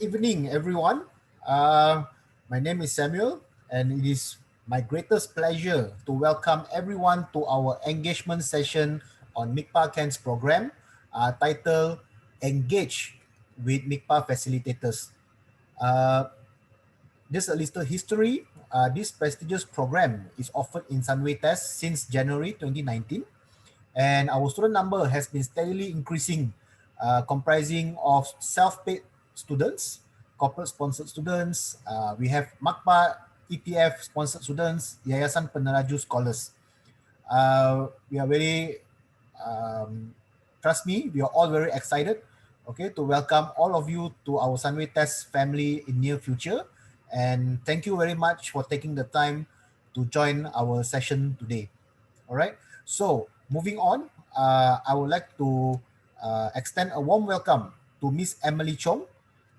Evening, everyone. My name is Samuel, and it is my greatest pleasure to welcome everyone to our engagement session on MICPA Can's program titled Engage with MICPA Facilitators. Uh, just a little history. This prestigious program is offered in Sunway Test since January 2019, and our student number has been steadily increasing, comprising of self-paid students, corporate-sponsored students. We have MICPA ETF-sponsored students, Yayasan Peneraju scholars. We are very, trust me, we are all very excited, okay, to welcome all of you to our Sunway Test family in near future. And thank you very much for taking the time to join our session today. All right. So moving on, I would like to extend a warm welcome to Miss Emily Chong,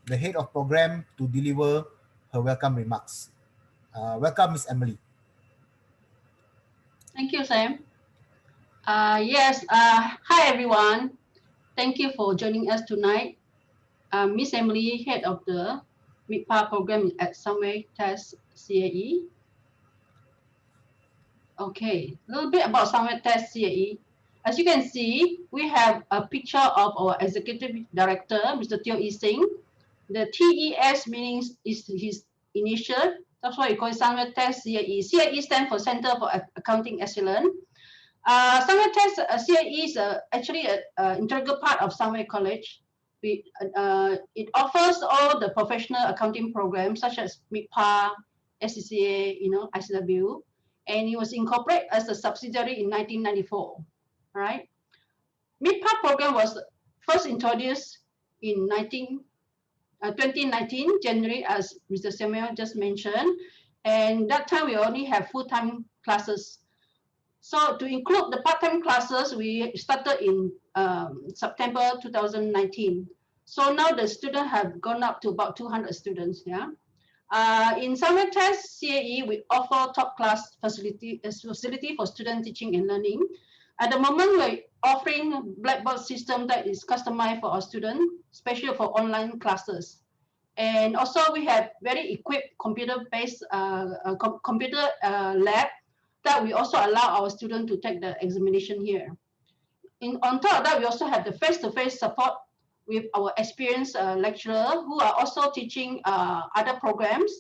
the head of program, to deliver her welcome remarks. Welcome, Miss Emily. Thank you, Sam. Yes, hi everyone. Thank you for joining us tonight. Miss Emily, head of the Meepa Program at Sunway Test CAE. Okay, a little bit about Sunway Test CAE. As you can see, we have a picture of our Executive Director, Mr. Teo Yi Sing. The TES means is his initial. That's why we call it Sunway Test CAE. CAE stands for Center for Accounting Excellence. Sunway Test CAE is actually an integral part of Sunway College. It offers all the professional accounting programs such as MICPA, SCCA, ICW, and it was incorporated as a subsidiary in 1994. Right? MICPA program was first introduced in 2019 January, as Mr. Samuel just mentioned, and that time we only have full-time classes. So to include the part-time classes, we started in September 2019. So now the students have gone up to about 200 students. Yeah. In Sunway Test CAE, we offer top-class facility for student teaching and learning. At the moment, we're offering blackboard system that is customized for our students, especially for online classes. And also, we have very equipped computer-based computer lab that we also allow our students to take the examination here. On top of that, we also have the face-to-face support with our experienced lecturer who are also teaching other programs.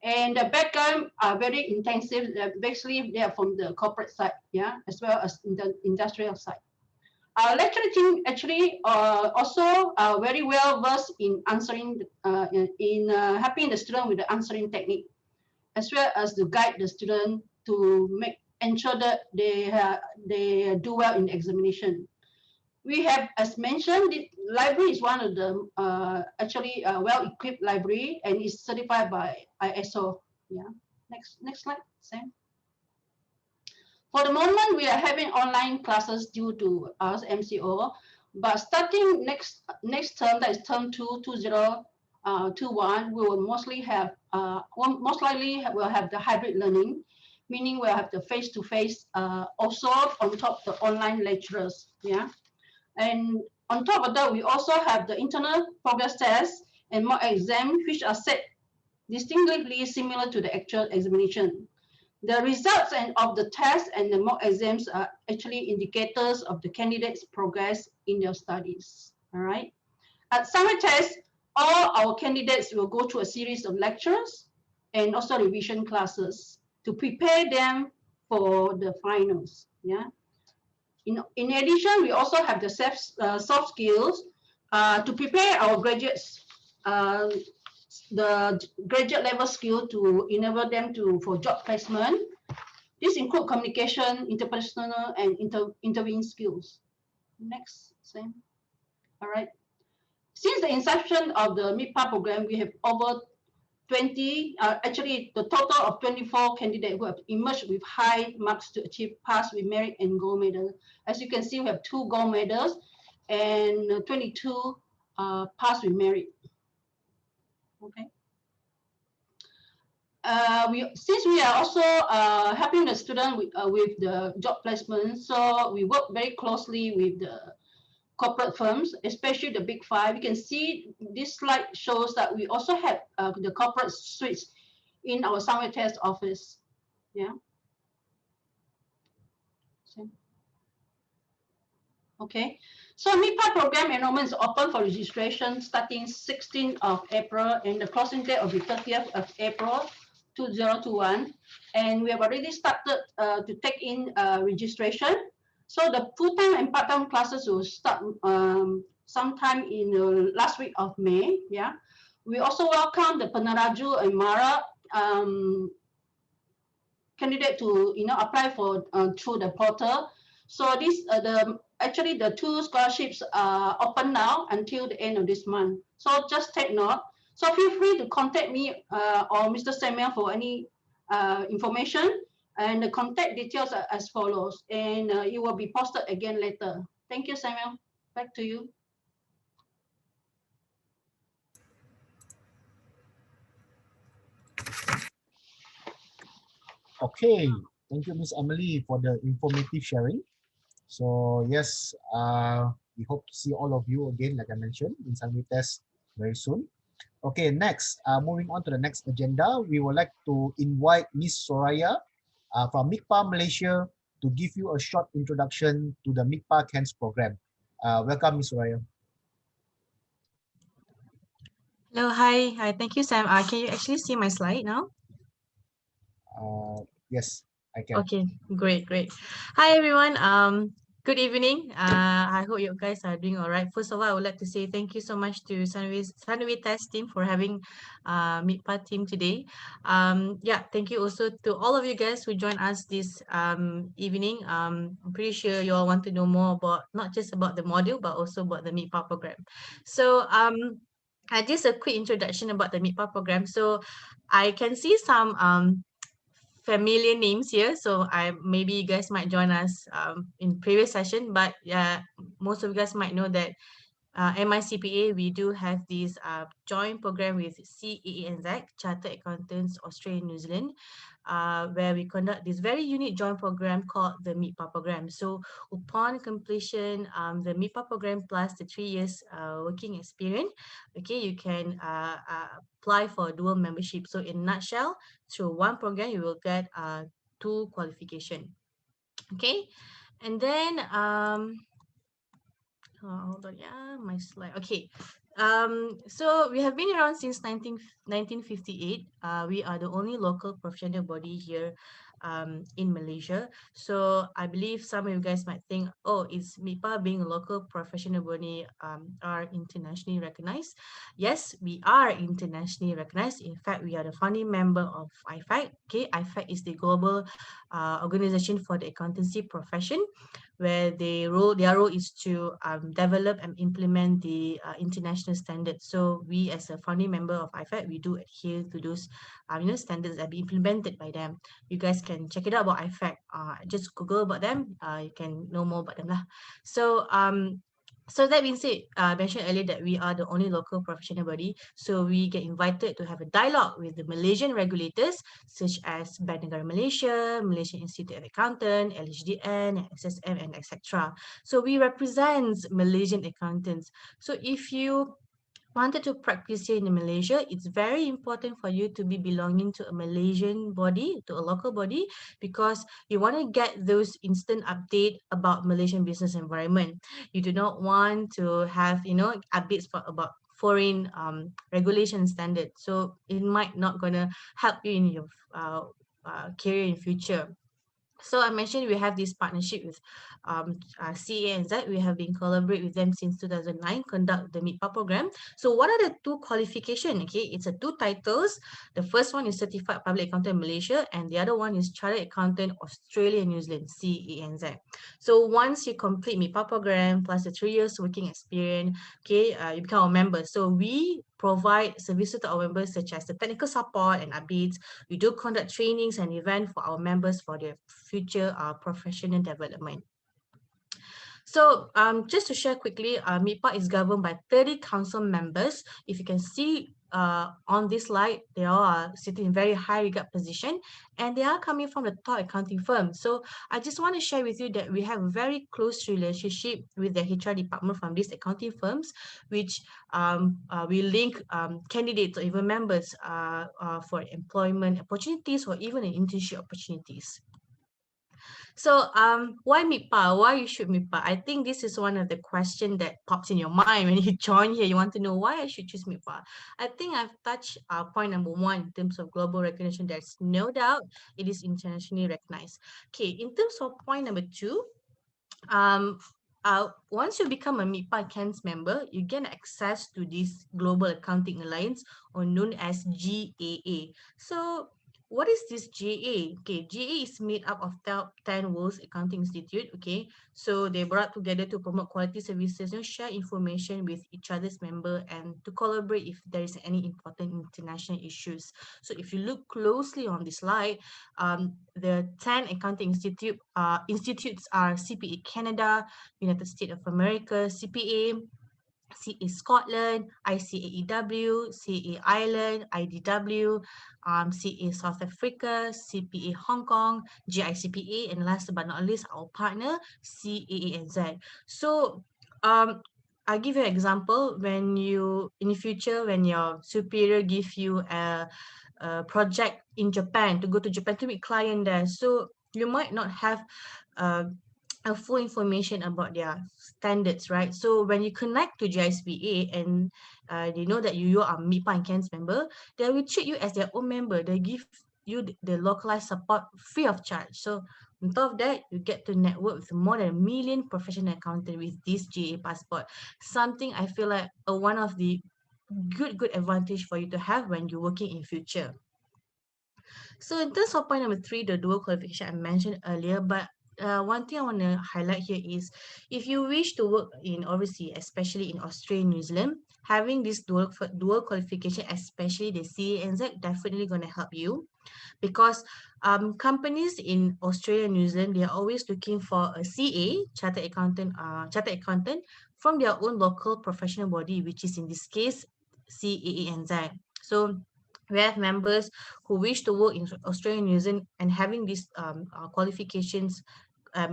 And the background are very intensive. Basically, they are from the corporate side, yeah, as well as in the industrial side. Our lecturer team actually also very well versed in answering, helping the student with the answering technique, as well as to guide the student to ensure that they do well in the examination. We have, as mentioned, the library is one of the actually well-equipped library and is certified by ISO. Yeah. Next slide, Sam. For the moment, we are having online classes due to us MCO, but starting next term, that is term 2021, we will mostly have most likely we'll have the hybrid learning, meaning we'll have the face-to-face also on top of the online lecturers. Yeah. And on top of that, we also have the internal progress tests and mock exam, which are set distinctly similar to the actual examination. The results of the test and the mock exams are actually indicators of the candidate's progress in their studies. All right. At Sunway Test, all our candidates will go through a series of lectures and also revision classes to prepare them for the finals. Yeah. In addition, we also have the soft skills to prepare our graduates, the graduate level skill to enable them for job placement. This includes communication, interpersonal, and interviewing skills. Next, Sam. All right. Since the inception of the Meepa program, we have over 20, actually the total of 24 candidates who have emerged with high marks to achieve pass with merit and gold medal. As you can see, we have 2 gold medals and 22 pass with merit. Okay. Since we are also helping the student with the job placement, so we work very closely with corporate firms, especially the big five. You can see this slide shows that we also have the corporate suites in our summary test office. Yeah. Okay. So Meepa program enrollment is open for registration starting 16th of April, and the closing date will be 30th of April 2021. And we have already started to take in registration. So the full-time and part-time classes will start sometime in the last week of May. Yeah. We also welcome the Peneraju and Mara candidate to apply for through the portal. So this actually the two scholarships are open now until the end of this month. So just take note. So feel free to contact me or Mr. Samuel for any information, and the contact details are as follows, and it will be posted again later. Thank you, Samuel. Back to you. Okay, thank you, Miss Emily, for the informative sharing. So yes, we hope to see all of you again, like I mentioned, in Sunday test very soon. Okay, next, moving on to the next agenda, we would like to invite Miss Soraya from MICPA Malaysia to give you a short introduction to the MICPA CANS program. Welcome, Miss Soraya. Hello, hi. Thank you, Sam. Can you actually see my slide now? Yes, I can. Okay, great. Hi, everyone. Good evening. I hope you guys are doing all right. First of all, I would like to say thank you so much to Sunway Test team for having Meepa team today. Yeah, thank you also to all of you guys who joined us this evening. I'm pretty sure you all want to know more about not just about the module, but also about the Meepa program. So just a quick introduction about the Meepa program. So I can see some familiar names here, so maybe you guys might join us in previous session, but most of you guys might know that MICPA, we do have this joint program with CAANZ, Chartered Accountants Australia and New Zealand, where we conduct this very unique joint program called the Meepa Program. So upon completion, the Meepa Program plus the 3 years working experience, okay, you can apply for dual membership. So in a nutshell, through one program, you will get 2 qualification. Okay, and then hold on, yeah, my slide. Okay, so we have been around since 1958. We are the only local professional body here in Malaysia. So I believe some of you guys might think, oh, is MIPA being a local professional body are internationally recognized? Yes, we are internationally recognized. In fact, we are the founding member of IFAC. Okay, IFAC is the global organization for the accountancy profession, where their role is to develop and implement the international standards. So we, as a founding member of IFAC, we do adhere to those standards that be implemented by them. You guys can check it out about IFAC. Just Google about them. You can know more about them lah. So that being said, I mentioned earlier that we are the only local professional body. So we get invited to have a dialogue with the Malaysian regulators, such as Bank Negara Malaysia, Malaysian Institute of Accountant, LHDN, SSM, and etc. So we represent Malaysian accountants. So if you wanted to practice here in Malaysia, it's very important for you to be belonging to a Malaysian body, to a local body, because you want to get those instant update about Malaysian business environment. You do not want to have, updates about foreign regulation standards. So it might not gonna help you in your career in future. So I mentioned we have this partnership with CANZ. We have been collaborate with them since 2009, conduct the MICPA program. So what are the 2 qualification? Okay, it's a 2 titles. The first one is Certified Public Accountant Malaysia, and the other one is Chartered Accountant Australia and New Zealand, CANZ. So once you complete MICPA program plus the 3 years working experience, okay, you become a member. So we provide services to our members such as the technical support and updates. We do conduct trainings and events for our members for their future professional development. So just to share quickly, MIPA is governed by 30 council members. If you can see on this slide, they all are sitting in very high regard position, and they are coming from the top accounting firm. So I just want to share with you that we have a very close relationship with the HR department from these accounting firms, which we link candidates or even members for employment opportunities or even internship opportunities. So, why MICPA? Why you should MICPA? I think this is one of the question that pops in your mind when you join here. You want to know why I should choose MICPA. I think I've touched point number one in terms of global recognition. There's no doubt it is internationally recognized. Okay, in terms of point number two, um, once you become a MICPA CANS member, you gain access to this Global Accounting Alliance, or known as GAA. So what is this GA? Okay, GA is made up of top 10 World's Accounting Institute. Okay, so they brought together to promote quality services and share information with each other's member and to collaborate if there is any important international issues. So if you look closely on this slide, the 10 accounting institutes are CPA Canada, United States of America, CPA, CA Scotland, ICAEW, CA Ireland, IDW, CA South Africa, CPA Hong Kong, GICPA, and last but not least, our partner, CAANZ. So, I'll give you an example. When you, in the future, when your superior give you a project in Japan, to go to Japan to meet client there, so you might not have uh, a full information about their standards, right? So when you connect to GISBA and they know that you are MIPA and CANS member, they will treat you as their own member. They give you the localized support free of charge. So on top of that, you get to network with more than 1 million professional accountants with this GA passport. Something I feel like one of the good advantage for you to have when you're working in future. So in terms of point number three, the dual qualification I mentioned earlier, but one thing I want to highlight here is if you wish to work in overseas, especially in Australia and New Zealand, having this dual qualification, especially the CANZ, definitely going to help you, because companies in Australia and New Zealand, they are always looking for a CA, chartered accountant from their own local professional body, which is in this case CAANZ. So we have members who wish to work in Australia and New Zealand and having these qualifications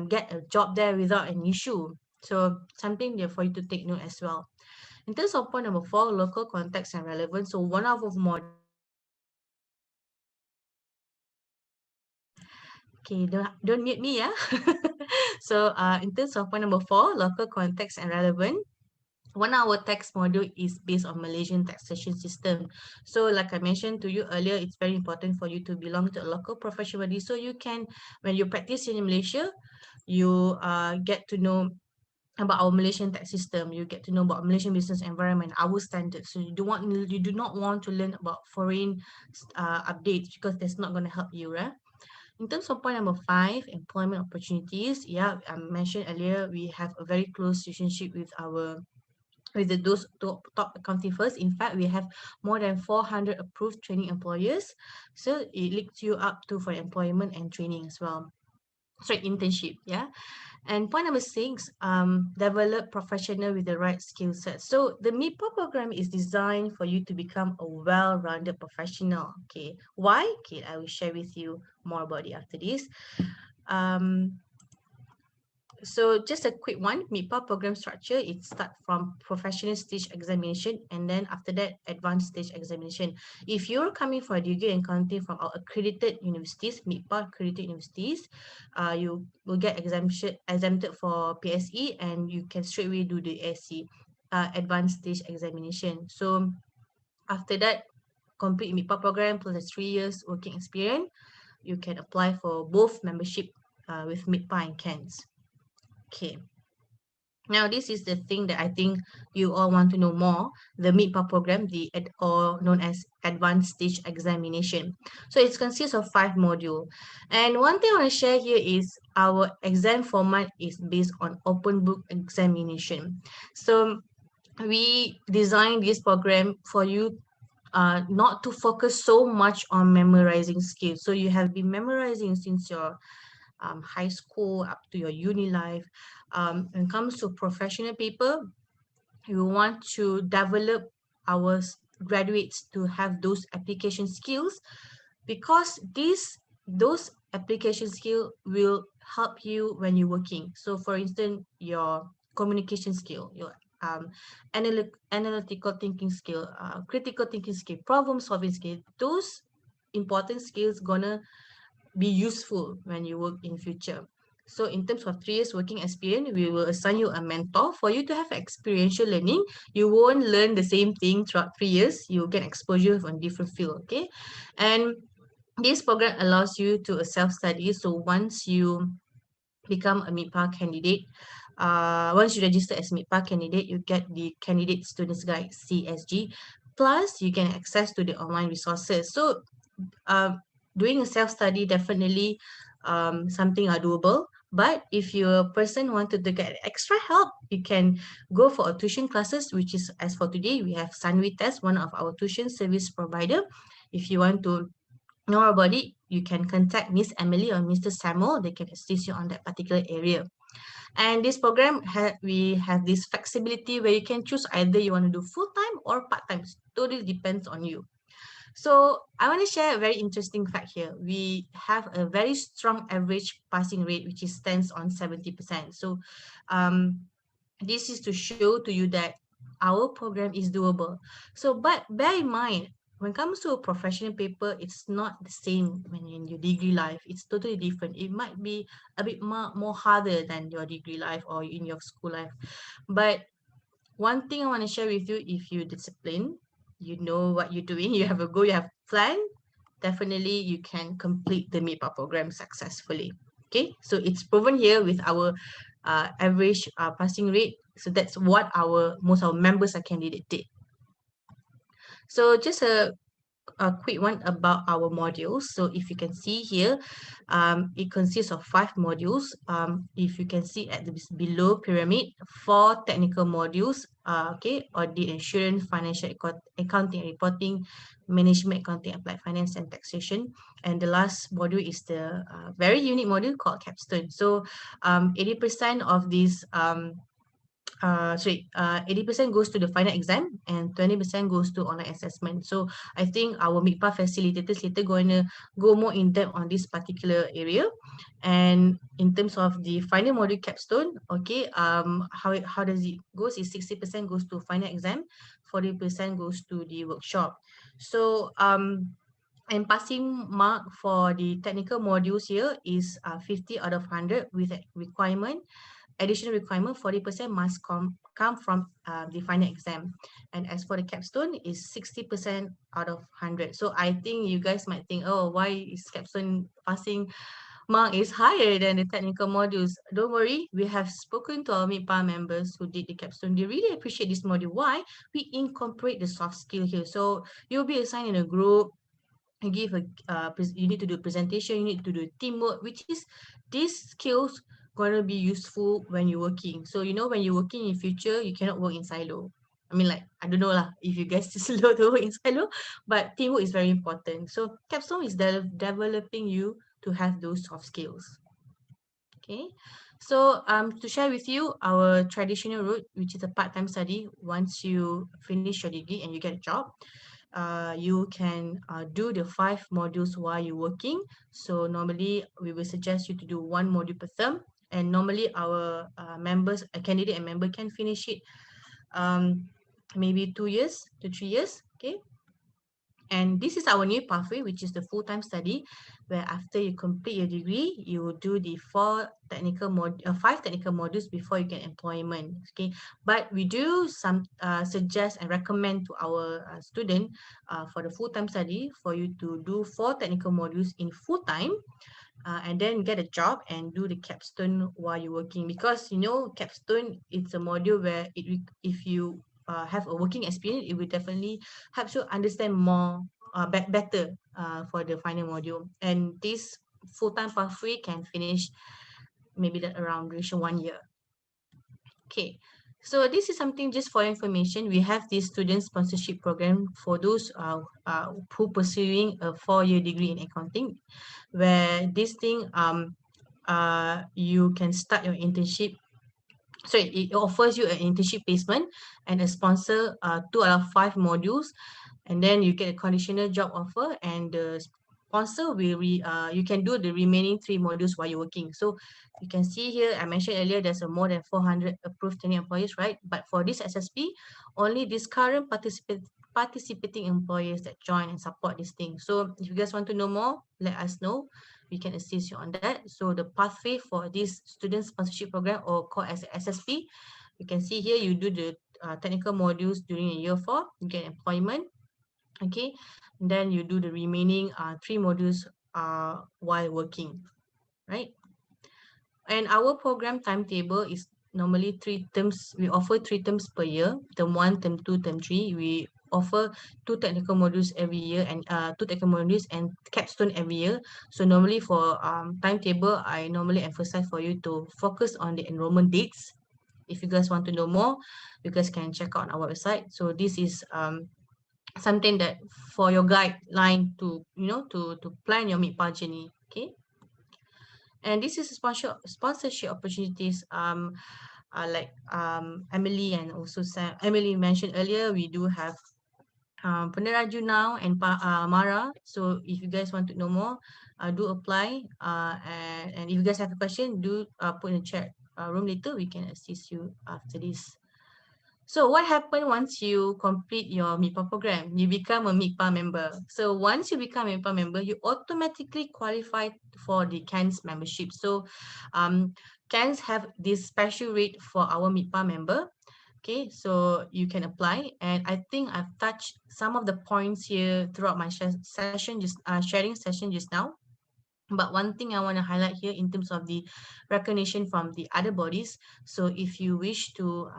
get a job there without an issue. So something there for you to take note as well. In terms of point number four, local context and relevance. So one of our module Okay, don't mute me, yeah. So in terms of point number four, local context and relevant. One our tax module is based on Malaysian taxation system. So like I mentioned to you earlier, it's very important for you to belong to a local professional body, so you can, when you practice in Malaysia, you get to know about our Malaysian tax system. You get to know about Malaysian business environment, our standards. So you do not want to learn about foreign updates, because that's not going to help you, right? In terms of point number five, employment opportunities. Yeah, I mentioned earlier, we have a very close relationship with those top accounting firms. In fact, we have more than 400 approved training employers. So it links you up to for employment and training as well. Sorry, internship. Yeah. And point number six, develop professional with the right skill set. So the Meepo program is designed for you to become a well-rounded professional. Okay. Why? Okay, I will share with you more about it after this. So just a quick one, Meepa program structure, it starts from professional stage examination, and then after that, advanced stage examination. If you're coming for a degree in accounting from our accredited universities, Meepa accredited universities, you will get exempted for PSE, and you can straight away do the SC, advanced stage examination. So after that, complete Meepa program plus 3 years working experience, you can apply for both membership with Meepa and CANS. Okay. Now, this is the thing that I think you all want to know more, the Meepa program, or known as Advanced Stage Examination. So it consists of 5 modules. And one thing I want to share here is our exam format is based on open book examination. So we designed this program for you not to focus so much on memorizing skills. So you have been memorizing since your high school up to your uni life. When it comes to professional paper, we want to develop our graduates to have those application skills, because those application skill will help you when you're working. So for instance, your communication skill, your analytical thinking skill, critical thinking skill, problem solving skill, those important skills gonna be useful when you work in future. So in terms of 3 years working experience, we will assign you a mentor for you to have experiential learning. You won't learn the same thing throughout 3 years. You'll get exposure on different field. Okay. And this program allows you to self-study. So once you become a MICPA candidate, once you register as MICPA candidate, you get the Candidate Students Guide CSG. Plus, you can access to the online resources. So um, doing a self-study definitely something are doable. But if you're a person wanted to get extra help, you can go for a tuition classes, which is, as for today, we have Sunway Test, one of our tuition service provider. If you want to know about it, you can contact Miss Emily or Mr. Samuel. They can assist you on that particular area. And this program, we have this flexibility where you can choose either you want to do full-time or part-time. It totally depends on you. So I want to share a very interesting fact here. We have a very strong average passing rate, which is stands on 70%. So this is to show to you that our program is doable. So, but bear in mind, when it comes to a professional paper, it's not the same when in your degree life. It's totally different. It might be a bit more harder than your degree life or in your school life. But one thing I want to share with you, if you discipline, you know what you're doing, you have a goal, you have plan, definitely you can complete the Meepa program successfully. Okay, so it's proven here with our average passing rate. So that's what our most of our members are candidate did. So just a quick one about our modules. So if you can see here, it consists of 5 modules. If you can see at the below pyramid, 4 technical modules. Okay, audit, insurance, financial accounting and reporting, management accounting, applied finance and taxation. And the last module is the very unique module called capstone. So 80% of these 80% goes to the final exam and 20% goes to online assessment. So I think our MICPA facilitators later going to go more in depth on this particular area. And in terms of the final module capstone, okay, how does it goes is 60% goes to final exam, 40% goes to the workshop. So and passing mark for the technical modules here is 50 out of 100 with a additional requirement, 40% must come from the final exam. And as for the capstone, is 60% out of 100. So I think you guys might think, oh, why is capstone passing mark is higher than the technical modules? Don't worry, we have spoken to our MICPA members who did the capstone. They really appreciate this module. Why? We incorporate the soft skill here. So you'll be assigned in a group. You give you need to do presentation, you need to do teamwork, which is these skills gonna be useful when you're working. So when you're working in future, you cannot work in silo. I mean, like, I don't know lah if you guys just love to work in silo, but teamwork is very important. So capstone is developing you to have those soft skills. Okay, so to share with you our traditional route, which is a part-time study. Once you finish your degree and you get a job, you can do the 5 modules while you're working. So normally we will suggest you to do 1 module per term, and normally our members, a candidate and member can finish it maybe 2 years to 3 years. Okay, and this is our new pathway, which is the full-time study, where after you complete your degree, you will do the 5 technical modules before you get employment. Okay, but we do suggest and recommend to our student for the full-time study for you to do 4 technical modules in full-time, and then get a job and do the capstone while you're working, because capstone, it's a module where if you have a working experience, it will definitely help you understand more better for the final module. And this full-time pathway can finish maybe that around duration 1 year. Okay, so this is something just for information. We have this student sponsorship program for those who pursuing a 4-year degree in accounting, where this thing you can start your internship. So it offers you an internship placement and a sponsor 2 out of 5 modules. and then you get a conditional job offer, and the sponsor will you can do the remaining 3 modules while you're working. So you can see here, I mentioned earlier, there's a more than 400 approved training employees, right? But for this SSP, only this current participating employers that join and support this thing. So if you guys want to know more, let us know. We can assist you on that. So the pathway for this student sponsorship program, or called as SSP, you can see here, you do the technical modules during year 4, you get employment, okay, and then you do the remaining 3 modules while working, right? And our program timetable is normally 3 terms. We offer 3 terms per year: term 1, term 2, term 3. We offer 2 technical modules every year, and 2 technical modules and capstone every year. So normally for timetable, I normally emphasize for you to focus on the enrollment dates. If you guys want to know more, you guys can check out our website. So this is something that for your guideline to, to plan your Meepa journey. Okay. And this is sponsorship opportunities. Like Emily and also Emily mentioned earlier, we do have Peneraju now and Mara. So if you guys want to know more, do apply. And if you guys have a question, do put in the chat room later. We can assist you after this. So what happened once you complete your Meepa program? You become a Meepa member. So once you become a Meepa member, you automatically qualify for the CANS membership. So CANS have this special rate for our Meepa member. Okay, so you can apply. And I think I've touched some of the points here throughout my sharing session just now. But one thing I want to highlight here in terms of the recognition from the other bodies. So if you wish to,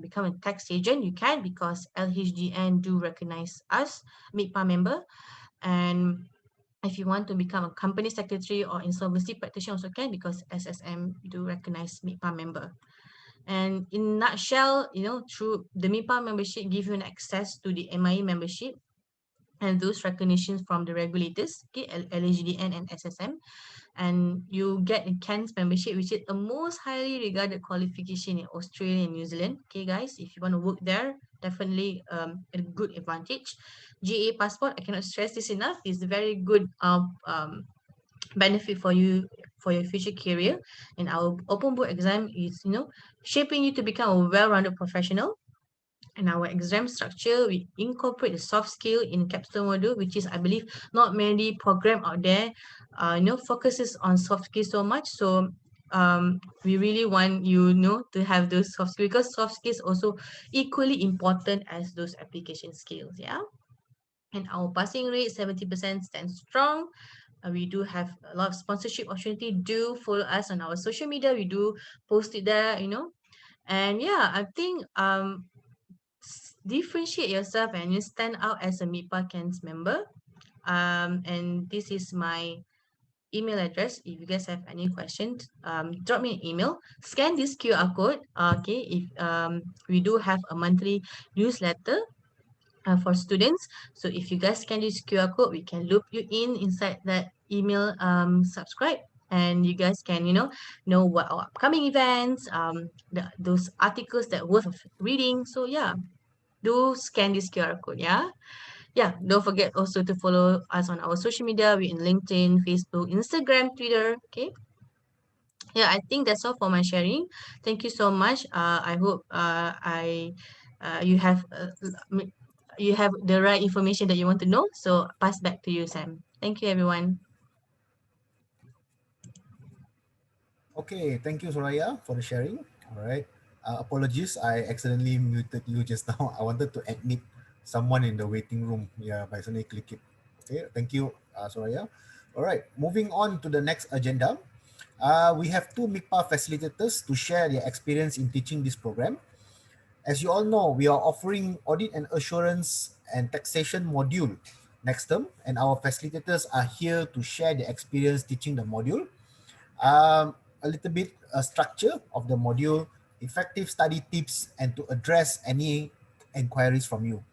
become a tax agent, you can, because LHDN do recognize us, MICPA member. And if you want to become a company secretary or insolvency practitioner, also can, because SSM do recognize MICPA member. And in nutshell, through the MIPA membership, give you an access to the MIE membership and those recognitions from the regulators, okay, LHDN and SSM, and you get a CANS membership, which is the most highly regarded qualification in Australia and New Zealand. Okay, guys, if you want to work there, definitely a good advantage. GA passport, I cannot stress this enough, is very good benefit for you for your future career. And our open book exam is, shaping you to become a well-rounded professional. And our exam structure, we incorporate the soft skill in capstone module, which is, I believe, not many program out there focuses on soft skills so much. So we really want to have those soft skills, because soft skills also equally important as those application skills. Yeah. And our passing rate 70% stands strong. We do have a lot of sponsorship opportunity. Do follow us on our social media. We do post it there. And yeah, I think differentiate yourself and you stand out as a Meepa CANS member. And this is my email address. If you guys have any questions, drop me an email. Scan this QR code. Okay, if we do have a monthly newsletter for students. So if you guys scan this QR code, we can loop you in inside that email subscribe, and you guys can know what our upcoming events, those articles that worth of reading. So yeah, do scan this QR code. Yeah, don't forget also to follow us on our social media. We're in LinkedIn, Facebook, Instagram, Twitter. Okay. Yeah, I think that's all for my sharing. Thank you so much. I hope you have you have the right information that you want to know. So pass back to you, Sam. Thank you, everyone. Okay, thank you, Soraya, for the sharing. All right. Apologies, I accidentally muted you just now. I wanted to admit someone in the waiting room. Yeah, by suddenly click it. Okay, thank you, Soraya. All right, moving on to the next agenda. We have two MICPA facilitators to share their experience in teaching this program. As you all know, we are offering audit and assurance and taxation module next term, and our facilitators are here to share their experience teaching the module. A little bit structure of the module, effective study tips, and to address any inquiries from you.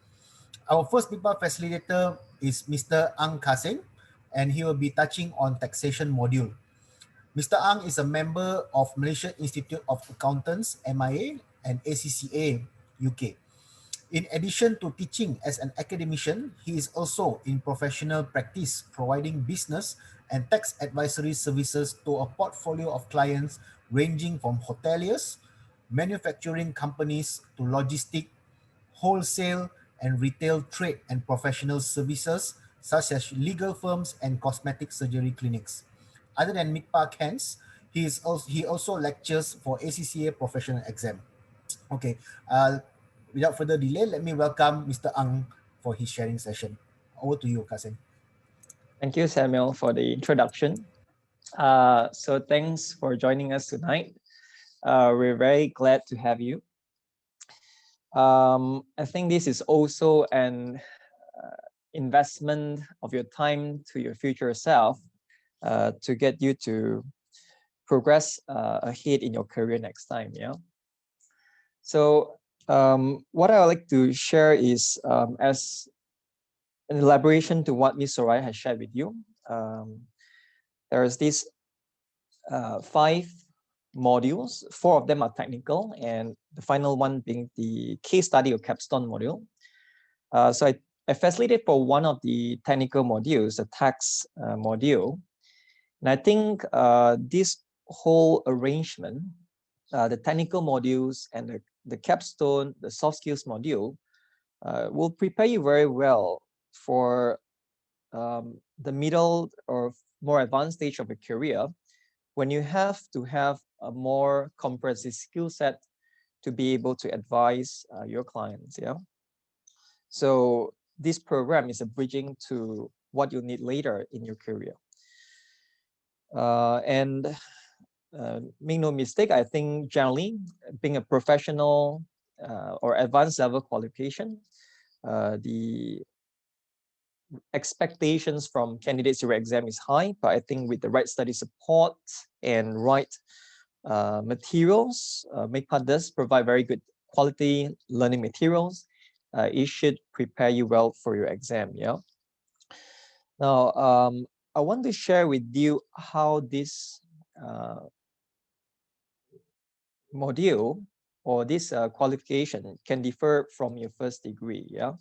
Our first Meepa facilitator is Mr. Ang Kaseng, and he will be touching on taxation module. Mr. Ang is a member of Malaysia Institute of Accountants, MIA, and ACCA UK. In addition to teaching as an academician, he is also in professional practice, providing business and tax advisory services to a portfolio of clients ranging from hoteliers, manufacturing companies to logistic, wholesale and retail trade and professional services such as legal firms and cosmetic surgery clinics. Other than MICPA Camps, he also lectures for ACCA professional exam. Okay, without further delay, let me welcome Mr. Ang for his sharing session. Over to you, Kasim. Thank you, Samuel, for the introduction. So thanks for joining us tonight. We're very glad to have you. I think this is also an investment of your time to your future self to get you to progress ahead in your career next time. Yeah. So what I would like to share is as an elaboration to what Ms. Soraya has shared with you. There is these 5 modules. 4 of them are technical, and the final one being the case study or capstone module. So I facilitated for one of the technical modules, the tax module. And I think this whole arrangement, the technical modules and the capstone, the soft skills module, will prepare you very well for the middle or more advanced stage of your career, when you have to have a more comprehensive skill set to be able to advise your clients. Yeah. So this program is a bridging to what you need later in your career. And make no mistake, I think generally being a professional or advanced level qualification, the expectations from candidates to your exam is high, but I think with the right study support and right materials, MICPA does provide very good quality learning materials. It should prepare you well for your exam. Yeah. Now, I want to share with you how this module or this qualification can differ from your first degree. Yeah.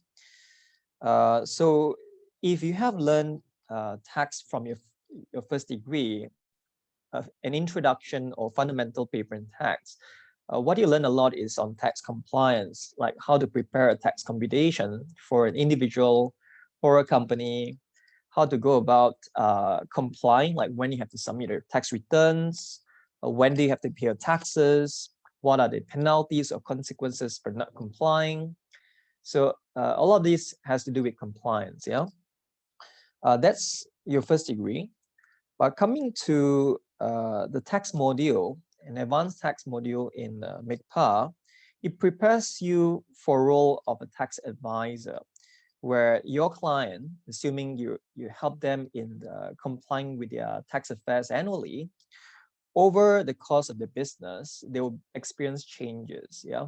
So if you have learned tax from your first degree, an introduction or fundamental paper in tax, what you learn a lot is on tax compliance, like how to prepare a tax computation for an individual or a company, how to go about complying, like when you have to submit your tax returns, when do you have to pay your taxes, what are the penalties or consequences for not complying. So all of this has to do with compliance. Yeah, that's your first degree. But coming to the tax module, an advanced tax module in MICPA, it prepares you for role of a tax advisor, where your client, assuming you help them in complying with their tax affairs annually, over the course of the business, they will experience changes. Yeah.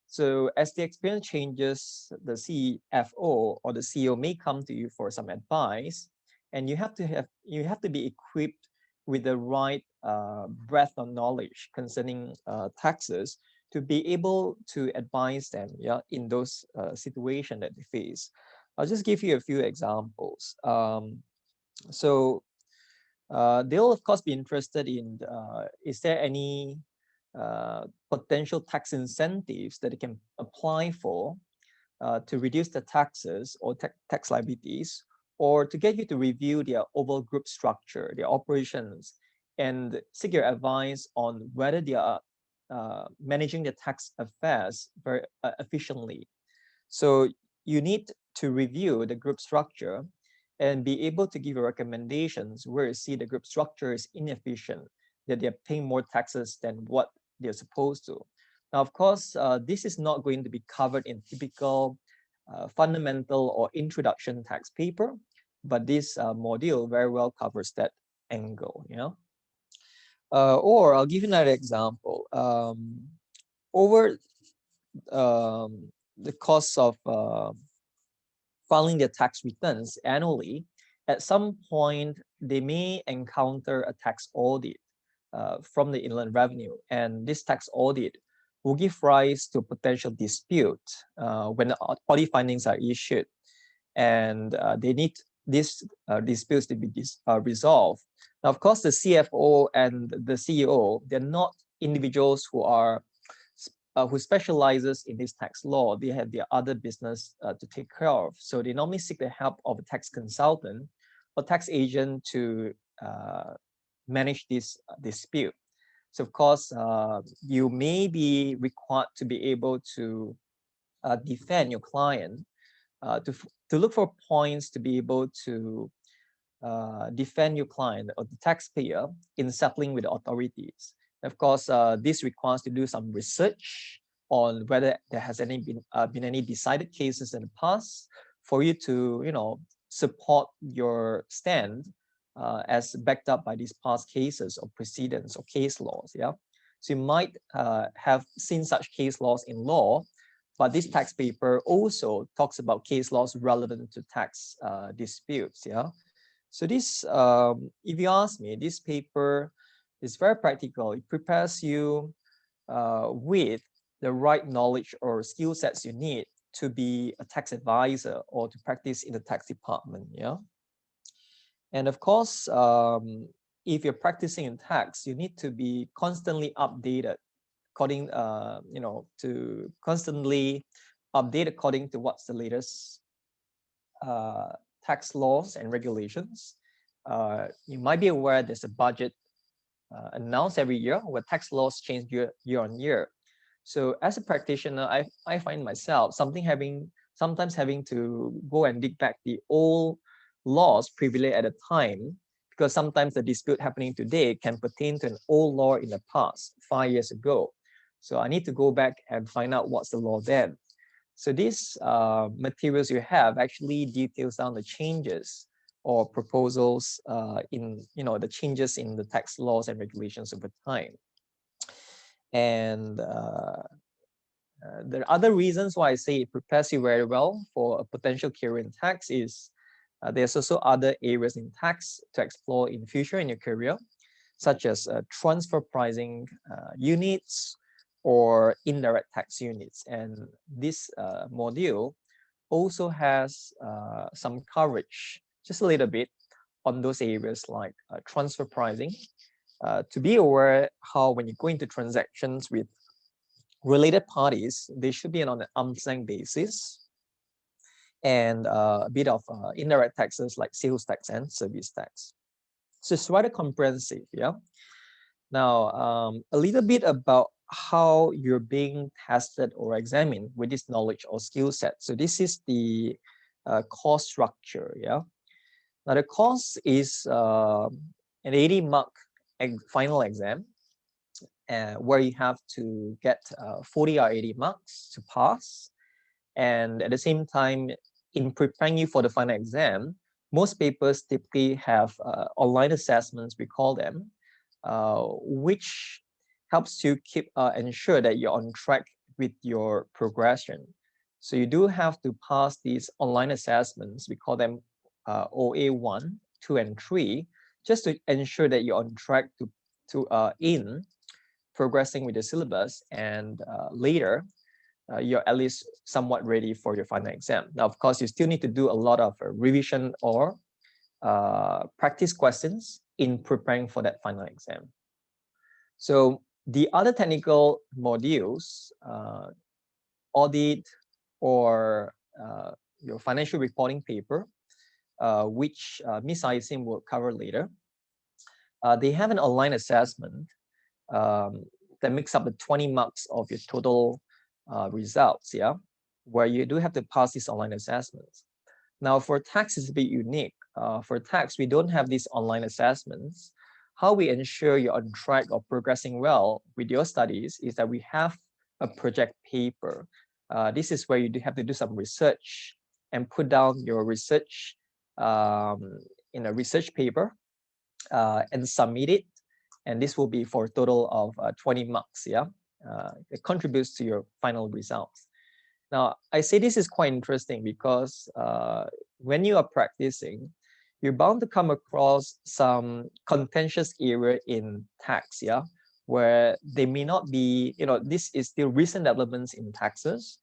So as the experience changes, the CFO or the CEO may come to you for some advice, and you have to be equipped with the right breadth of knowledge concerning taxes to be able to advise them, yeah, in those situations that they face. I'll just give you a few examples. So they'll of course be interested in is there any potential tax incentives that they can apply for to reduce the taxes or tax liabilities, or to get you to review their overall group structure, their operations, and seek your advice on whether they are managing the tax affairs very efficiently. So you need to review the group structure and be able to give recommendations where you see the group structure is inefficient, that they're paying more taxes than what they're supposed to. Now, of course, this is not going to be covered in typical fundamental or introduction tax paper, but this module very well covers that angle. You know, or I'll give you another example. Over the cost of filing their tax returns annually, at some point they may encounter a tax audit from the Inland Revenue, and this tax audit will give rise to potential dispute when the audit findings are issued, and they need these disputes to be resolved. Now, of course, the CFO and the CEO, they're not individuals who specializes in this tax law. They have their other business to take care of. So they normally seek the help of a tax consultant or tax agent to manage this dispute. So of course, you may be required to be able to defend your client, to look for points to be able to defend your client or the taxpayer in settling with the authorities. Of course, this requires to do some research on whether there has been any decided cases in the past for you to, support your stand as backed up by these past cases or precedents or case laws. Yeah, so you might have seen such case laws in law, but this tax paper also talks about case laws relevant to tax disputes. Yeah. So this, if you ask me, this paper is very practical. It prepares you with the right knowledge or skill sets you need to be a tax advisor or to practice in the tax department. Yeah. And of course, if you're practicing in tax, you need to be constantly updated according, to constantly update according to what's the latest tax laws and regulations. You might be aware there's a budget announced every year where tax laws change year on year. So as a practitioner, I find myself sometimes having to go and dig back the old laws previously at a time, because sometimes the dispute happening today can pertain to an old law in the past, 5 years ago. So I need to go back and find out what's the law then. So these materials you have actually details down the changes or proposals in the changes in the tax laws and regulations over time. And the other reasons why I say it prepares you very well for a potential career in tax is there's also other areas in tax to explore in future in your career, such as transfer pricing units or indirect tax units. And this module also has some coverage, just a little bit, on those areas like transfer pricing, to be aware how when you go into transactions with related parties, they should be on an arm's length basis, and a bit of indirect taxes like sales tax and service tax. So it's rather comprehensive. Yeah. Now, a little bit about how you're being tested or examined with this knowledge or skill set. So this is the course structure. Yeah. Now the course is an 80-mark final exam, where you have to get 40 or 80 marks to pass. And at the same time, in preparing you for the final exam, most papers typically have online assessments, we call them, which helps you ensure that you're on track with your progression. So you do have to pass these online assessments. We call them OA 1, 2, and 3, just to ensure that you're on track in progressing with the syllabus, and later you're at least somewhat ready for your final exam. Now, of course, you still need to do a lot of revision or practice questions in preparing for that final exam. So the other technical modules, audit or your financial reporting paper, which Ms. Aisim will cover later, they have an online assessment that makes up the 20 marks of your total results, yeah, where you do have to pass these online assessments. Now, for tax, it's a bit unique. For tax, we don't have these online assessments. How we ensure you're on track or progressing well with your studies is that we have a project paper. This is where you do have to do some research and put down your research in a research paper and submit it. And this will be for a total of 20 marks, yeah? It contributes to your final results. Now, I say this is quite interesting because when you are practicing, you're bound to come across some contentious area in tax, yeah, where they may not be, this is still recent developments in taxes.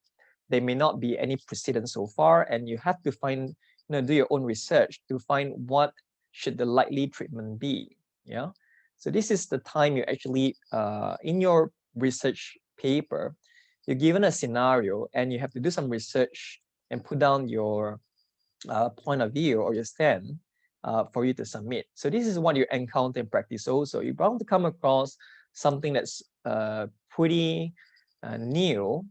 There may not be any precedent so far, and you have to find, do your own research to find what should the likely treatment be. Yeah. So this is the time you actually, in your research paper, you're given a scenario and you have to do some research and put down your point of view or your stand for you to submit. So this is what you encounter in practice also. You're bound to come across something that's pretty new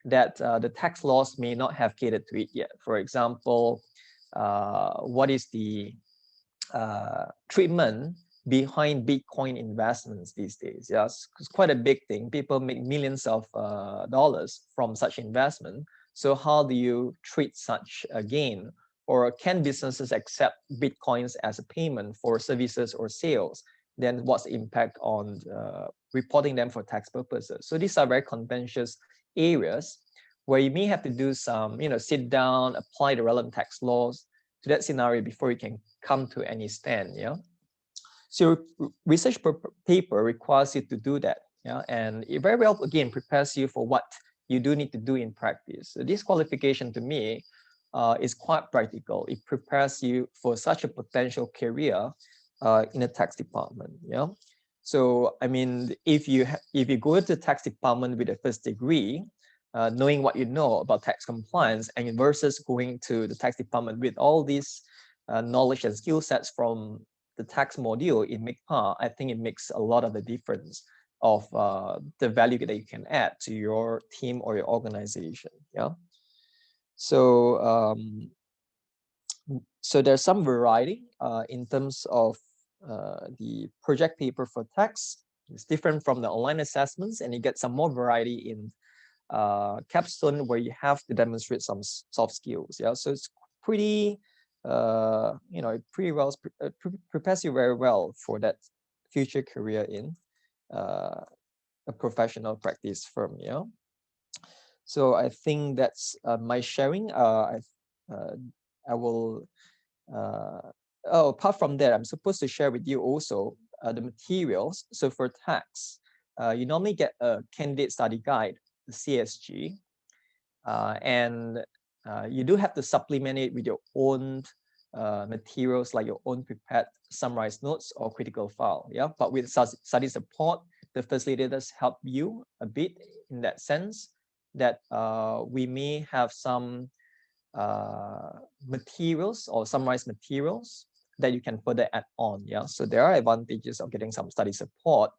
that the tax laws may not have catered to it yet. For example, what is the treatment behind Bitcoin investments these days? Yes, it's quite a big thing. People make millions of dollars from such investment. So how do you treat such a gain? Or can businesses accept Bitcoins as a payment for services or sales? Then what's the impact on reporting them for tax purposes? So these are very contentious areas where you may have to do some, sit down, apply the relevant tax laws to that scenario before you can come to any stand. Yeah. So research paper requires you to do that. Yeah. And it very well, again, prepares you for what you do need to do in practice. So this qualification to me is quite practical. It prepares you for such a potential career in the tax department. Yeah. So I mean, if you go into the tax department with a first degree, knowing what you know about tax compliance, and versus going to the tax department with all these knowledge and skill sets from the tax module in MICPA, I think it makes a lot of the difference of the value that you can add to your team or your organization. Yeah. So so there's some variety in terms of the project paper for tax. It's different from the online assessments, and you get some more variety in capstone where you have to demonstrate some soft skills. Yeah, so it's pretty, pretty well prepares you very well for that future career in a professional practice firm. Yeah. So I think that's my sharing. I will. Apart from that, I'm supposed to share with you also the materials. So for tax, you normally get a candidate study guide, the CSG, and you do have to supplement it with your own materials, like your own prepared summarized notes or critical file. Yeah, but with study support, the facilitators help you a bit in that sense that we may have some materials or summarized materials that you can further add on. Yeah, so there are advantages of getting some study support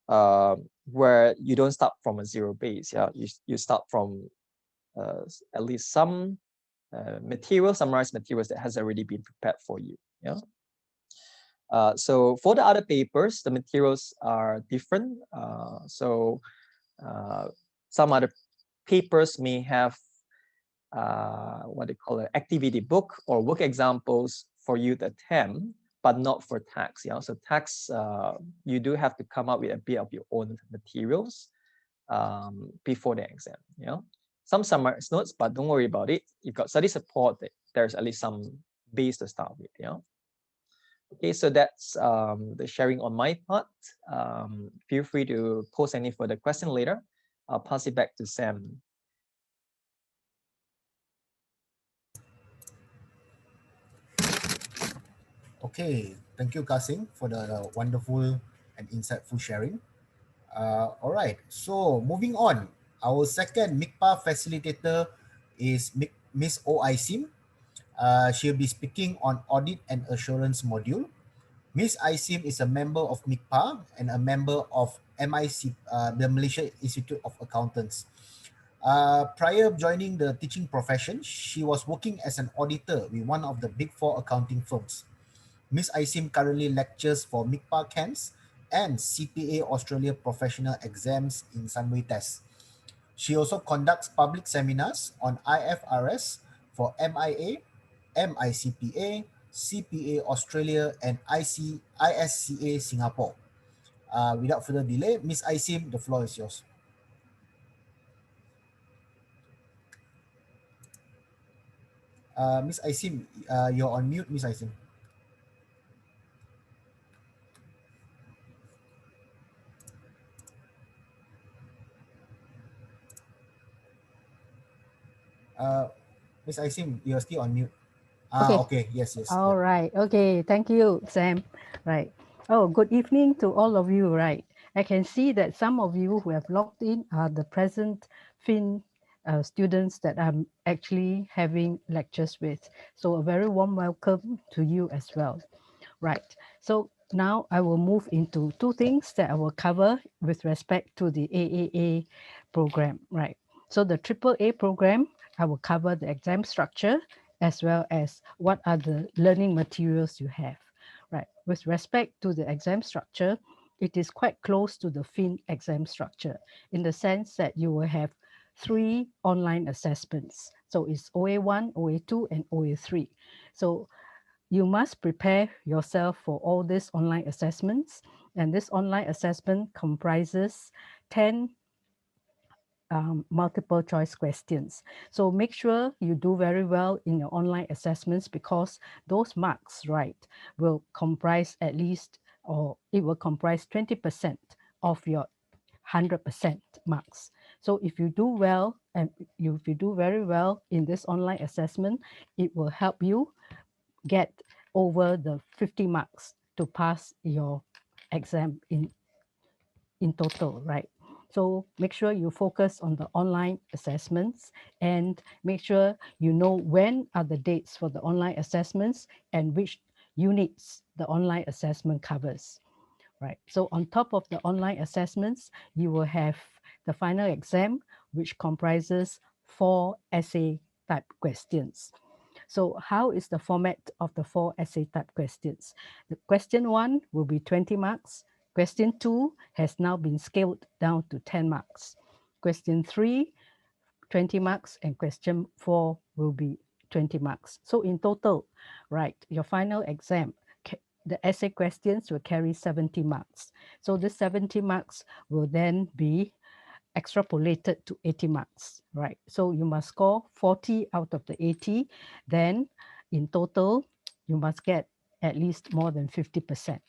where you don't start from a zero base. Yeah, you start from at least some summarized materials that has already been prepared for you. Yeah. So for the other papers, the materials are different. So some other papers may have what they call an activity book or work examples for you to attempt, but not for tax. Yeah, so tax, you do have to come up with a bit of your own materials before the exam. Yeah, some summarized notes, but don't worry about it. You've got study support. There's at least some base to start with. Yeah. Okay, so that's the sharing on my part. Feel free to post any further question later. I'll pass it back to Sam. Okay, thank you, Kasing, for the wonderful and insightful sharing. All right, so moving on, our second MICPA facilitator is Miss OISIM. She'll be speaking on audit and assurance module. Miss Isim is a member of MICPA and a member of the Malaysia Institute of Accountants. Prior joining the teaching profession, she was working as an auditor with one of the big four accounting firms. Ms. Isim currently lectures for MICPA camps and CPA Australia professional exams in Sunway Test. She also conducts public seminars on IFRS for MIA, MICPA, CPA Australia, and ISCA Singapore. Without further delay, Ms. Isim, the floor is yours. Ms. Isim, you're on mute, Ms. Isim. Uh, Miss Isim, you're still on mute. Okay. Okay. Yes, yes. All Yeah. right. Okay. Thank you, Sam. Right. Oh, good evening to all of you. Right. I can see that some of you who have logged in are the present Fin students that I'm actually having lectures with. So a very warm welcome to you as well. Right. So now I will move into two things that I will cover with respect to the AAA program. Right. So the AAA program, I will cover the exam structure as well as what are the learning materials you have. Right. With respect to the exam structure, it is quite close to the FIN exam structure in the sense that you will have 3 online assessments. So it's OA1, OA2, and OA3. So you must prepare yourself for all these online assessments. And this online assessment comprises 10 multiple choice questions. So make sure you do very well in your online assessments because those marks, right, will comprise at least, or it will comprise 20% of your 100% marks. So if you do well and if you do very well in this online assessment, it will help you get over the 50 marks to pass your exam in total, right? So make sure you focus on the online assessments and make sure you know when are the dates for the online assessments and which units the online assessment covers, right? So on top of the online assessments, you will have the final exam, which comprises 4 essay type questions. So how is the format of the 4 essay type questions? The question 1 will be 20 marks. Question 2 has now been scaled down to 10 marks. Question 3, 20 marks, and question 4 will be 20 marks. So in total, right, your final exam, the essay questions will carry 70 marks. So the 70 marks will then be extrapolated to 80 marks, right? So you must score 40 out of the 80. Then in total, you must get at least more than 50%.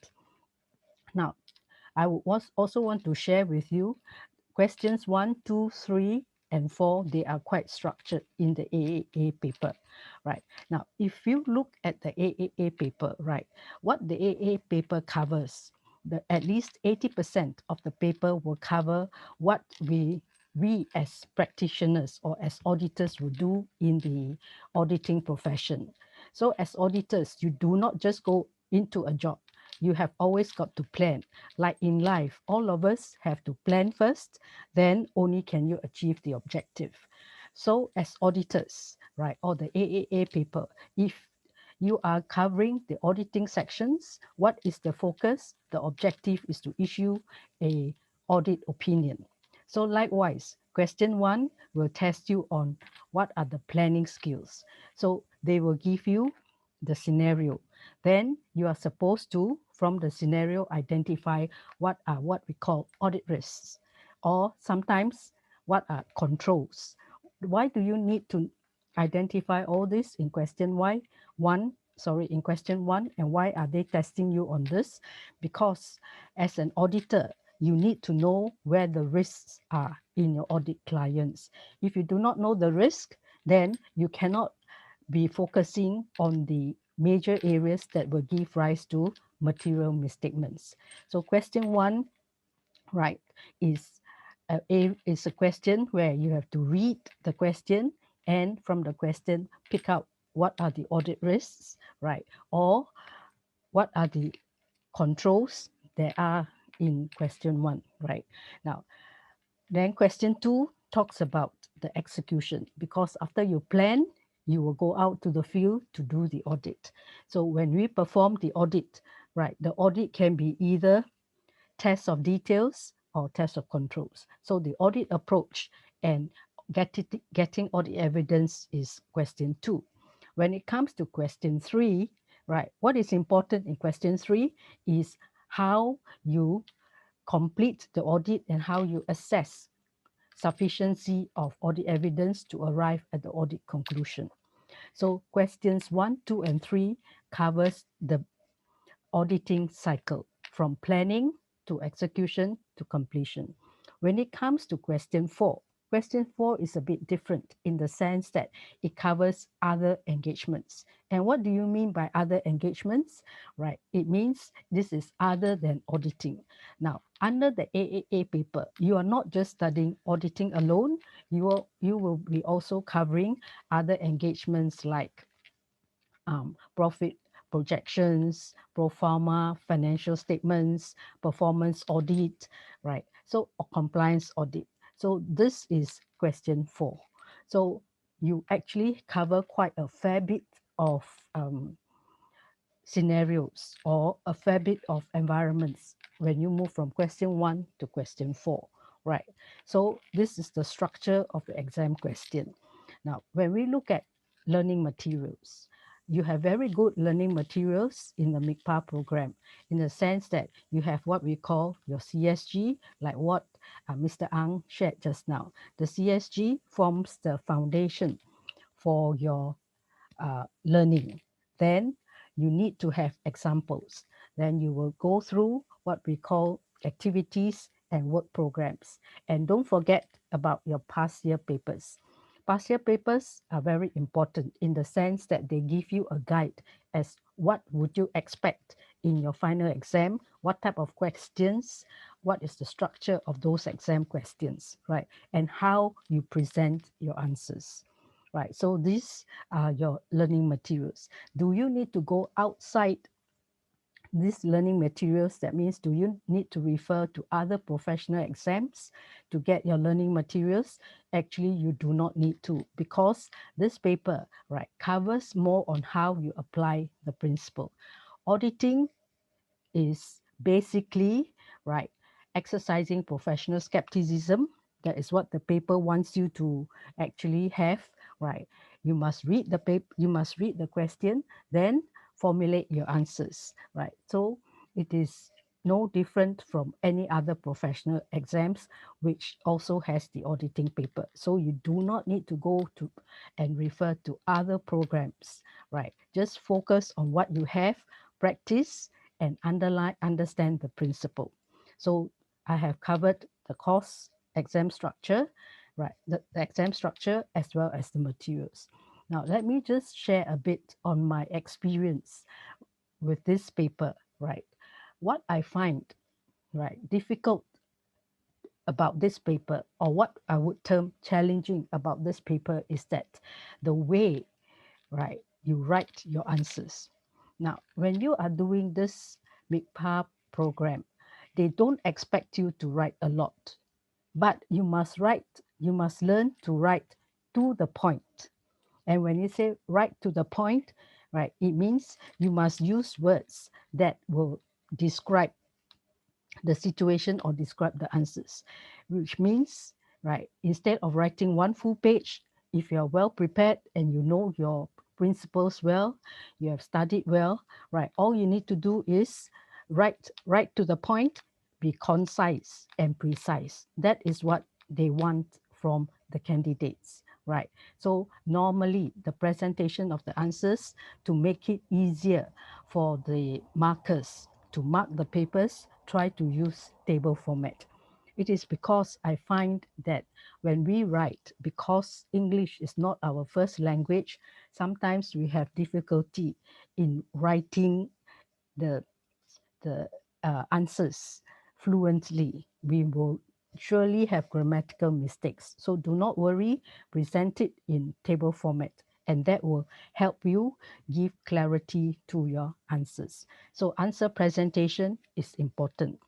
Now, I also want to share with you questions 1, 2, 3, and 4, they are quite structured in the AAA paper, right? Now, if you look at the AAA paper, right, what the AAA paper covers, at least 80% of the paper will cover what we as practitioners or as auditors will do in the auditing profession. So as auditors, you do not just go into a job. You have always got to plan. Like in life, all of us have to plan first, then only can you achieve the objective. So as auditors, right, or the AAA paper, if you are covering the auditing sections, what is the focus? The objective is to issue a audit opinion. So likewise, question 1 will test you on what are the planning skills. So they will give you the scenario. Then you are supposed to, from the scenario, identify what are what we call audit risks, or sometimes what are controls. Why do you need to identify all this in question in question 1, and why are they testing you on this? Because as an auditor, you need to know where the risks are in your audit clients. If you do not know the risk, then you cannot be focusing on the major areas that will give rise to material misstatements. So question 1, right, is a question where you have to read the question and from the question pick out what are the audit risks, right, or what are the controls there are in question 1, right? Now, then question 2 talks about the execution, because after you plan, you will go out to the field to do the audit. So when we perform the audit, right, the audit can be either test of details or test of controls. So the audit approach and getting audit evidence is question 2. When it comes to question 3, right, what is important in question 3 is how you complete the audit and how you assess sufficiency of audit evidence to arrive at the audit conclusion. So questions 1, 2, and 3 covers the auditing cycle from planning to execution to completion. When it comes to question 4, Question 4 is a bit different in the sense that it covers other engagements. And what do you mean by other engagements? Right, it means this is other than auditing. Now, under the AAA paper, you are not just studying auditing alone, you will be also covering other engagements like profit projections, pro forma financial statements, performance audit, right? So, or compliance audit. So this is question 4. So you actually cover quite a fair bit of scenarios or a fair bit of environments when you move from question 1 to question 4, right? So this is the structure of the exam question. Now, when we look at learning materials, you have very good learning materials in the MICPA program in the sense that you have what we call your CSG, like what Mr. Ang shared just now. The CSG forms the foundation for your learning. Then you need to have examples. Then you will go through what we call activities and work programs. And don't forget about your past year papers. Past year papers are very important in the sense that they give you a guide as what would you expect in your final exam, what type of questions, what is the structure of those exam questions, right? And how you present your answers. Right, so these are your learning materials. Do you need to go outside these learning materials? That means, do you need to refer to other professional exams to get your learning materials? Actually, you do not need to, because this paper, right, covers more on how you apply the principle. Auditing is basically, right, exercising professional skepticism. That is what the paper wants you to actually have, right? You must read the paper, you must read the question, then formulate your answers, right? So it is no different from any other professional exams, which also has the auditing paper. So you do not need to go to and refer to other programs, right? Just focus on what you have, practice, and understand the principle. So I have covered the course exam structure, right? The exam structure as well as the materials. Now, let me just share a bit on my experience with this paper, right? What I find, right, difficult about this paper, or what I would term challenging about this paper, is that the way, right, you write your answers. Now, when you are doing this MICPA program, they don't expect you to write a lot, but you must learn to write to the point. And when you say write to the point, right, it means you must use words that will describe the situation or describe the answers, which means, right, instead of writing one full page, if you're well prepared and you know your principles well, you have studied well, right, all you need to do is write to the point, be concise and precise. That is what they want from the candidates, right? So normally the presentation of the answers, to make it easier for the markers to mark the papers, try to use table format. It is because I find that when we write, because English is not our first language, sometimes we have difficulty in writing the answers fluently. We will surely have grammatical mistakes. So do not worry, present it in table format, and that will help you give clarity to your answers. So answer presentation is important.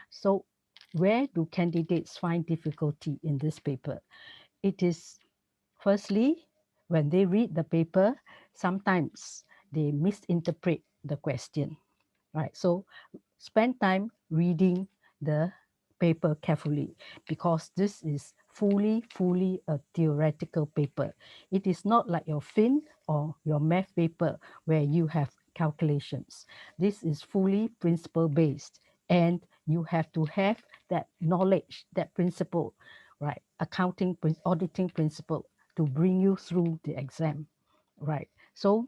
So where do candidates find difficulty in this paper? It is firstly, when they read the paper, sometimes they misinterpret the question, right? So spend time reading the paper carefully, because this is fully a theoretical paper. It is not like your fin or your math paper where you have calculations. This is fully principle based, and you have to have that knowledge, that principle, right? Auditing principle to bring you through the exam, right? So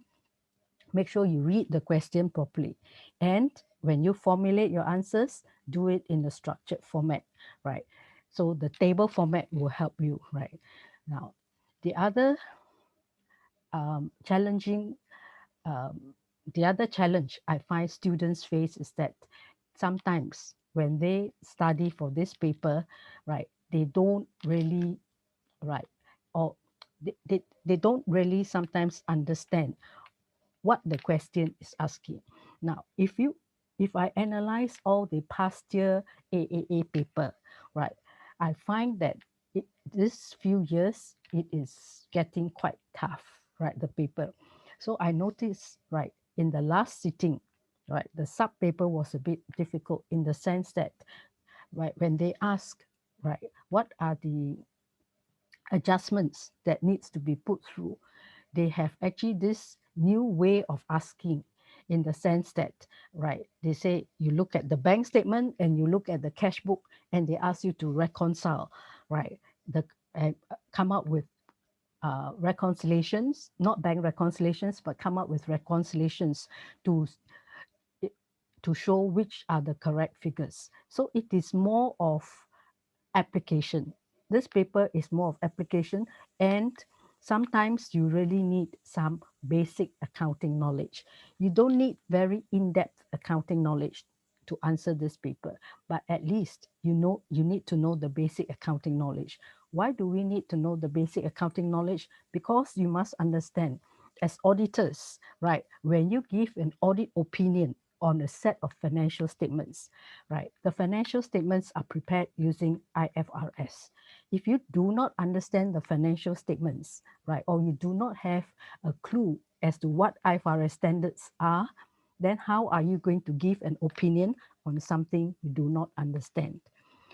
make sure you read the question properly. And when you formulate your answers, do it in a structured format, right? So the table format will help you, right? Now, the other challenging, um, the other challenge I find students face is that sometimes when they study for this paper, right, they don't really, right, or they don't really sometimes understand what the question is asking. Now, if I analyze all the past year AAA paper, right, I find that this few years it is getting quite tough, right, the paper. So I noticed, right, in the last sitting, right, the sub paper was a bit difficult in the sense that, right, when they ask, right, what are the adjustments that needs to be put through, they have actually this new way of asking, in the sense that, right, they say you look at the bank statement and you look at the cash book, and they ask you to reconcile, right, the come up with reconciliations, not bank reconciliations, but come up with reconciliations to to show which are the correct figures. So it is more of application. This paper is more of application, and sometimes you really need some basic accounting knowledge. You don't need very in-depth accounting knowledge to answer this paper, but at least you need to know the basic accounting knowledge. Why do we need to know the basic accounting knowledge? Because you must understand, as auditors, right, when you give an audit opinion on a set of financial statements, right? The financial statements are prepared using IFRS. If you do not understand the financial statements, right, or you do not have a clue as to what IFRS standards are, then how are you going to give an opinion on something you do not understand?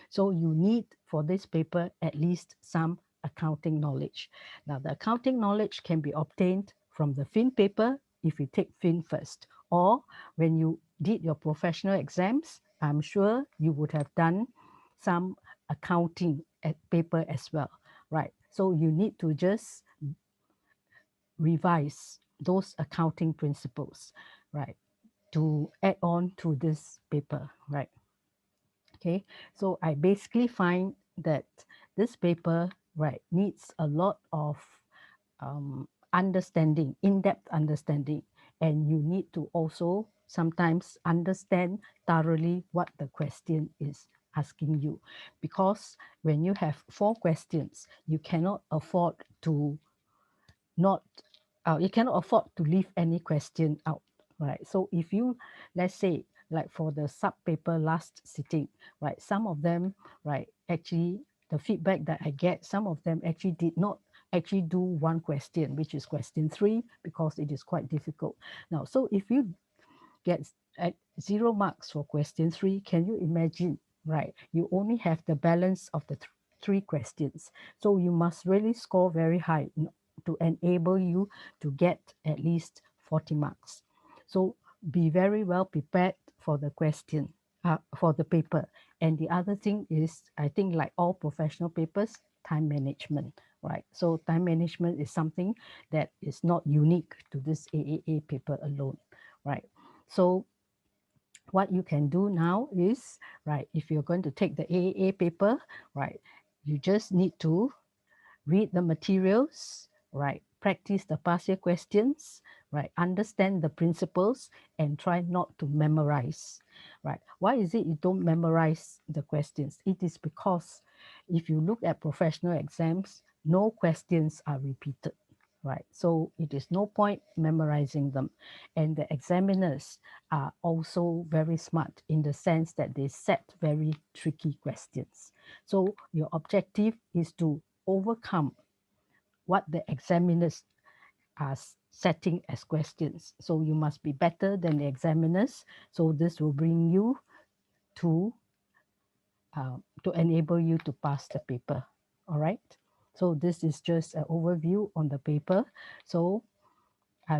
So you need for this paper at least some accounting knowledge. Now, the accounting knowledge can be obtained from the fin paper if you take fin first, or when you did your professional exams, I'm sure you would have done some accounting at paper as well, right? So you need to just revise those accounting principles, right, to add on to this paper, right? Okay, so I basically find that this paper, right, needs a lot of understanding, in-depth understanding, and you need to also sometimes understand thoroughly what the question is asking you, because when you have 4 questions, you cannot afford to not you cannot afford to leave any question out, right? So if you, let's say, like for the sub paper last sitting, right, some of them, right, actually the feedback that I get, some of them actually did not actually do one question, which is question 3, because it is quite difficult. Now, so if you get at 0 marks for question 3, can you imagine, right, you only have the balance of the 3 questions, so you must really score very high to enable you to get at least 40 marks. So be very well prepared for the question, for the paper. And the other thing is, I think like all professional papers, time management, right? So time management is something that is not unique to this AAA paper alone, right? So what you can do now is, right, if you're going to take the AAA paper, right, you just need to read the materials, right, practice the past year questions, right, understand the principles, and try not to memorize, right. Why is it you don't memorize the questions? It is because if you look at professional exams, no questions are repeated, right? So it is no point memorizing them. And the examiners are also very smart in the sense that they set very tricky questions. So your objective is to overcome what the examiners are setting as questions. So you must be better than the examiners. So this will bring you to enable you to pass the paper. All right. So this is just an overview on the paper. So I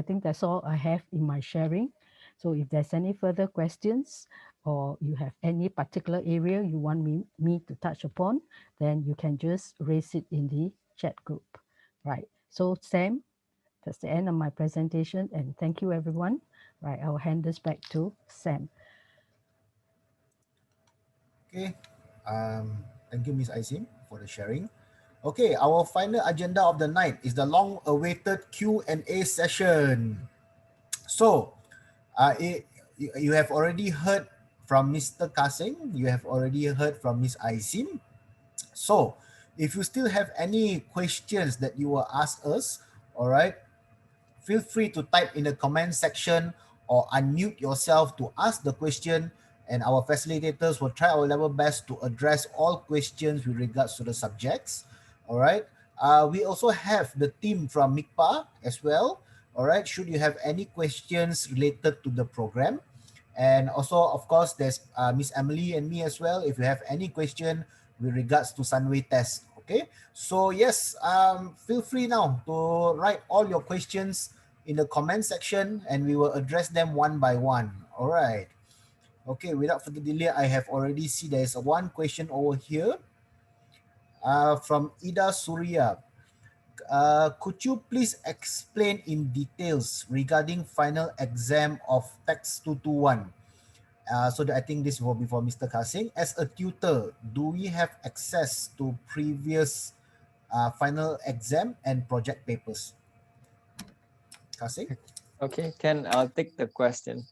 think that's all I have in my sharing. So if there's any further questions, or you have any particular area you want me to touch upon, then you can just raise it in the chat group. Right. So Sam, that's the end of my presentation, and thank you everyone. Right, I'll hand this back to Sam. Okay, Thank you, Miss Aisim, for the sharing. Okay, our final agenda of the night is the long-awaited Q&A session. So, you have already heard from Mr. Kasing, you have already heard from Miss Aisim. So, if you still have any questions that you will ask us, all right, feel free to type in the comment section or unmute yourself to ask the question, and our facilitators will try our level best to address all questions with regards to the subjects. All right. We also have the team from MICPA as well. All right. Should you have any questions related to the program, and also, of course, there's Miss Emily and me as well. If you have any question with regards to Sunway test, okay. So yes, feel free now to write all your questions in the comment section, and we will address them one by one. All right. Okay. Without further delay, I have already see there is one question over here. From Ida Surya. Could you please explain in details regarding final exam of Text 221? So that I think this will be for Mr. Kasing. As a tutor, do we have access to previous final exam and project papers? Kasing? Okay, Ken, I'll take the question.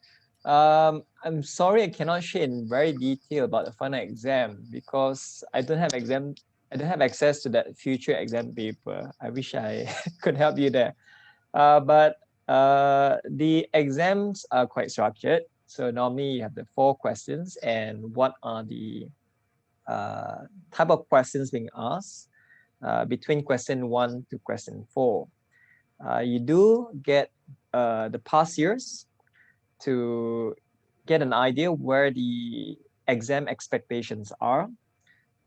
I'm sorry I cannot share in very detail about the final exam because I don't have access to that future exam paper. I wish I could help you there. But the exams are quite structured. So normally you have the 4 questions and what are the type of questions being asked between question 1 to question 4. You do get the past years to get an idea where the exam expectations are,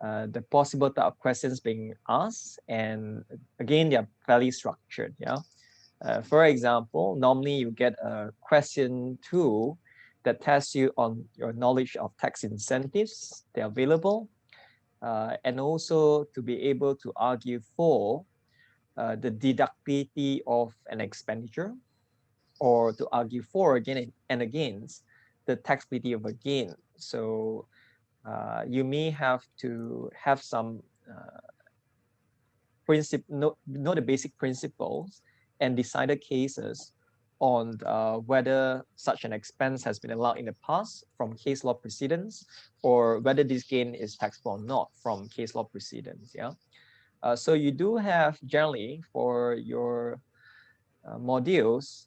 the possible type of questions being asked, and again, they are fairly structured. Yeah. For example, normally you get a question 2 that tests you on your knowledge of tax incentives, they're available, and also to be able to argue for the deductibility of an expenditure, or to argue for again and against the taxability of a gain. So you may have to have some know the basic principles and decided cases on whether such an expense has been allowed in the past from case law precedents, or whether this gain is taxable or not from case law precedents. Yeah. So you do have generally for your modules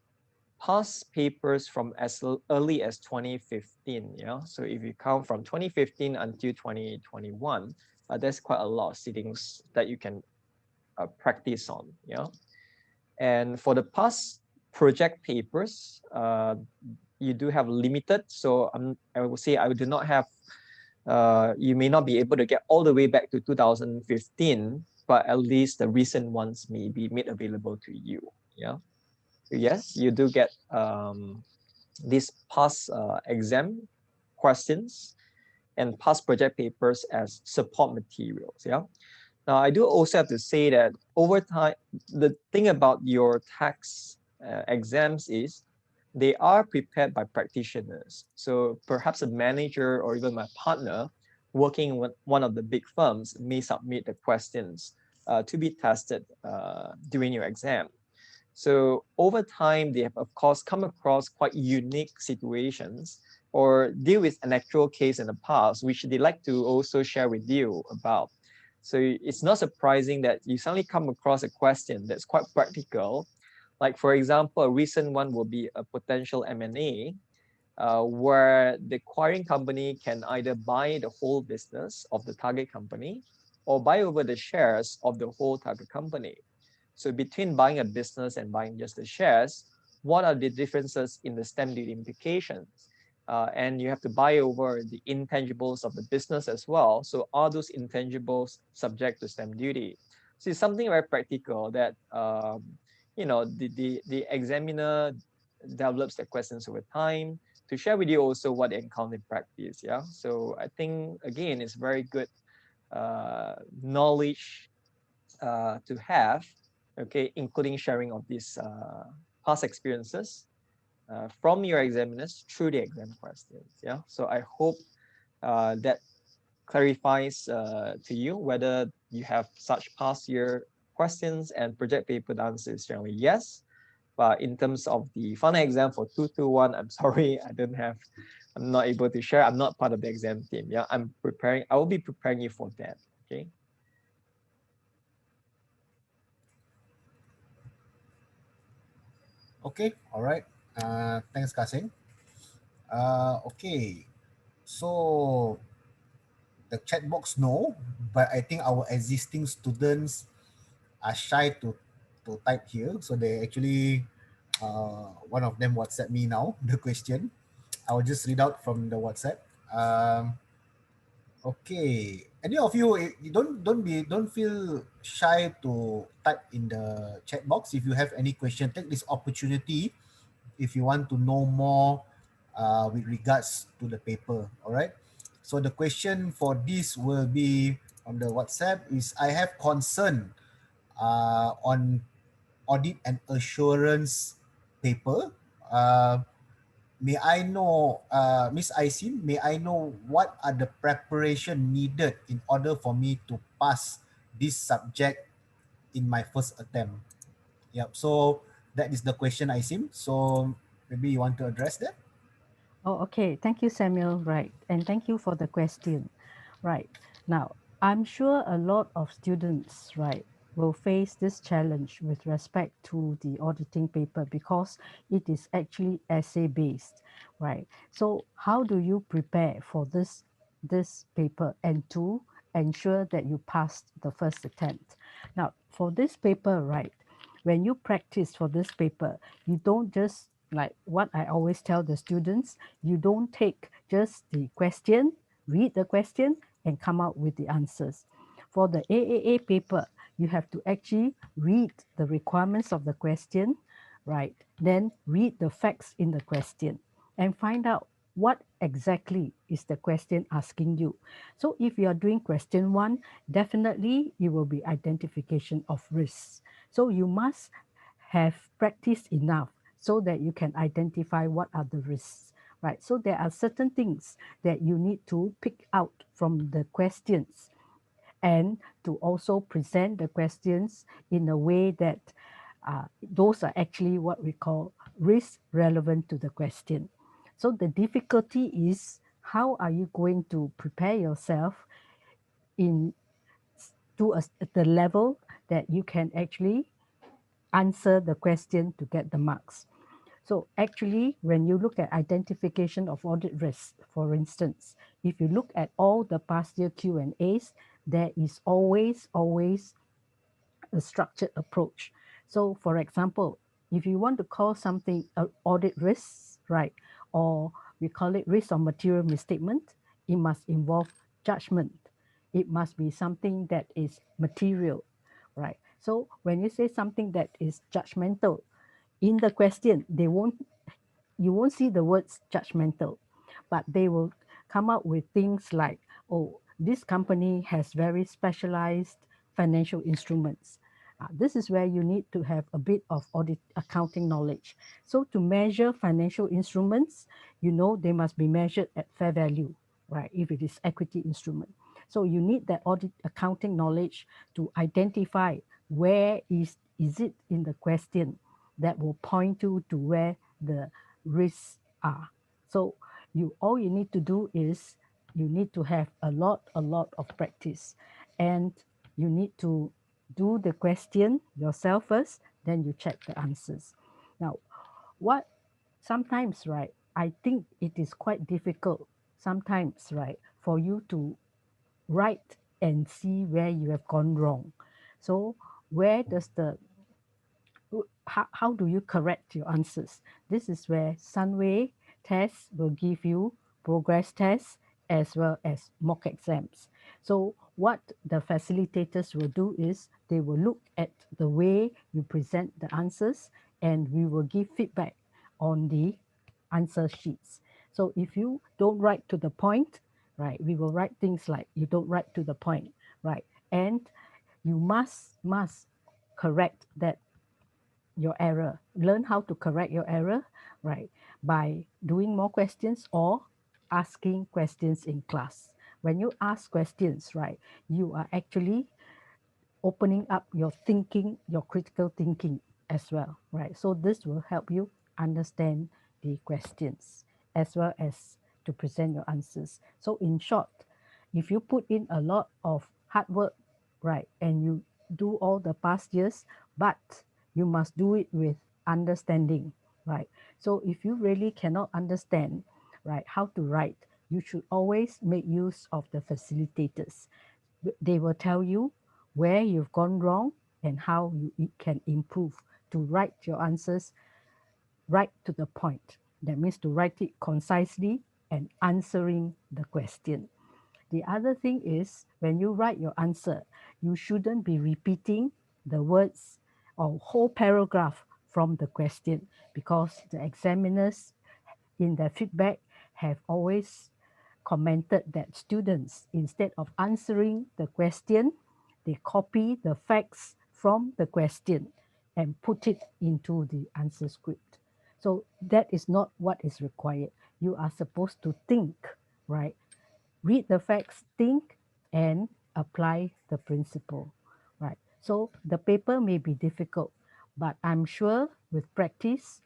past papers from as early as 2015. Yeah. So if you count from 2015 until 2021, there's quite a lot of sittings that you can practice on. Yeah. And for the past project papers, you do have limited. So I would say I do not have, you may not be able to get all the way back to 2015, but at least the recent ones may be made available to you. Yeah. Yes, you do get these past exam questions and past project papers as support materials. Yeah. Now, I do also have to say that over time, the thing about your tax exams is they are prepared by practitioners. So perhaps a manager or even my partner working with one of the big firms may submit the questions to be tested during your exam. So over time, they have, of course, come across quite unique situations or deal with an actual case in the past, which they like to also share with you about. So it's not surprising that you suddenly come across a question that's quite practical. Like, for example, a recent one will be a potential M&A, where the acquiring company can either buy the whole business of the target company or buy over the shares of the whole target company. So between buying a business and buying just the shares, what are the differences in the stamp duty implications? And you have to buy over the intangibles of the business as well. So are those intangibles subject to stamp duty? So it's something very practical that the examiner develops the questions over time to share with you also what they encounter in practice. Yeah. So I think again it's very good knowledge to have, okay, including sharing of these past experiences from your examiners through the exam questions. Yeah, so I hope that clarifies to you whether you have such past year questions and project paper. The answer is generally yes. But in terms of the final exam for 221, I'm sorry, I'm not able to share. I'm not part of the exam team. Yeah, I will be preparing you for that. Okay. Okay, all right. Thanks, Kasing. Okay, so the chat box no, but I think our existing students are shy to type here, so they actually one of them WhatsApp me now the question. I will just read out from the WhatsApp. Um, okay, any of you, you don't feel shy to type in the chat box if you have any question. Take this opportunity if you want to know more with regards to the paper. All right. So the question for this will be on the WhatsApp is I have concern on audit and assurance paper. May I know, Miss Isin, may I know what are the preparation needed in order for me to pass this subject in my first attempt? Yep. So that is the question, Isim. So maybe you want to address that? Oh, okay. Thank you, Samuel. Right. And thank you for the question. Right. Now, I'm sure a lot of students, right, will face this challenge with respect to the auditing paper because it is actually essay based, right? So how do you prepare for this paper and to ensure that you passed the first attempt? Now, for this paper, right, when you practice for this paper, you don't just like what I always tell the students, you don't take just the question, read the question, and come out with the answers. For the AAA paper, you have to actually read the requirements of the question, right? Then read the facts in the question and find out what exactly is the question asking you. So if you are doing question one, definitely it will be identification of risks. So you must have practiced enough so that you can identify what are the risks, right? So there are certain things that you need to pick out from the questions and to also present the questions in a way that those are actually what we call risk relevant to the question. So the difficulty is how are you going to prepare yourself in the level that you can actually answer the question to get the marks. So actually, when you look at identification of audit risks, for instance, if you look at all the past year Q&As, there is always a structured approach. So for example, if you want to call something audit risks, right, or we call it risk of material misstatement, it must involve judgment. It must be something that is material, right? So when you say something that is judgmental, in the question, you won't see the words judgmental, but they will come up with things like, oh, this company has very specialized financial instruments. This is where you need to have a bit of audit accounting knowledge. So to measure financial instruments, you know they must be measured at fair value, right? If it is equity instrument. So you need that audit accounting knowledge to identify where is it in the question that will point you to where the risks are. So all you need to do is you need to have a lot of practice, and you need to do the question yourself first, then you check the answers. Now, what sometimes, right, I think it is quite difficult sometimes, right, for you to write and see where you have gone wrong. So where does the how do you correct your answers? This is where Sunway tests will give you progress tests as well as mock exams. So what the facilitators will do is they will look at the way you present the answers, and we will give feedback on the answer sheets. So if you don't write to the point, right, we will write things like you don't write to the point, right? And you must correct that your error. Learn how to correct your error, right, by doing more questions or asking questions in class, when you ask questions, right, you are actually opening up your thinking, your critical thinking as well, right? So this will help you understand the questions as well as to present your answers. So in short, if you put in a lot of hard work, right, and you do all the past years, but you must do it with understanding, right? So if you really cannot understand, right, how to write, you should always make use of the facilitators. They will tell you where you've gone wrong and how you can improve to write your answers right to the point. That means to write it concisely and answering the question. The other thing is when you write your answer, you shouldn't be repeating the words or whole paragraph from the question, because the examiners in their feedback have always commented that students, instead of answering the question, they copy the facts from the question and put it into the answer script. So that is not what is required. You are supposed to think, right? Read the facts, think, and apply the principle, right? So the paper may be difficult, but I'm sure with practice,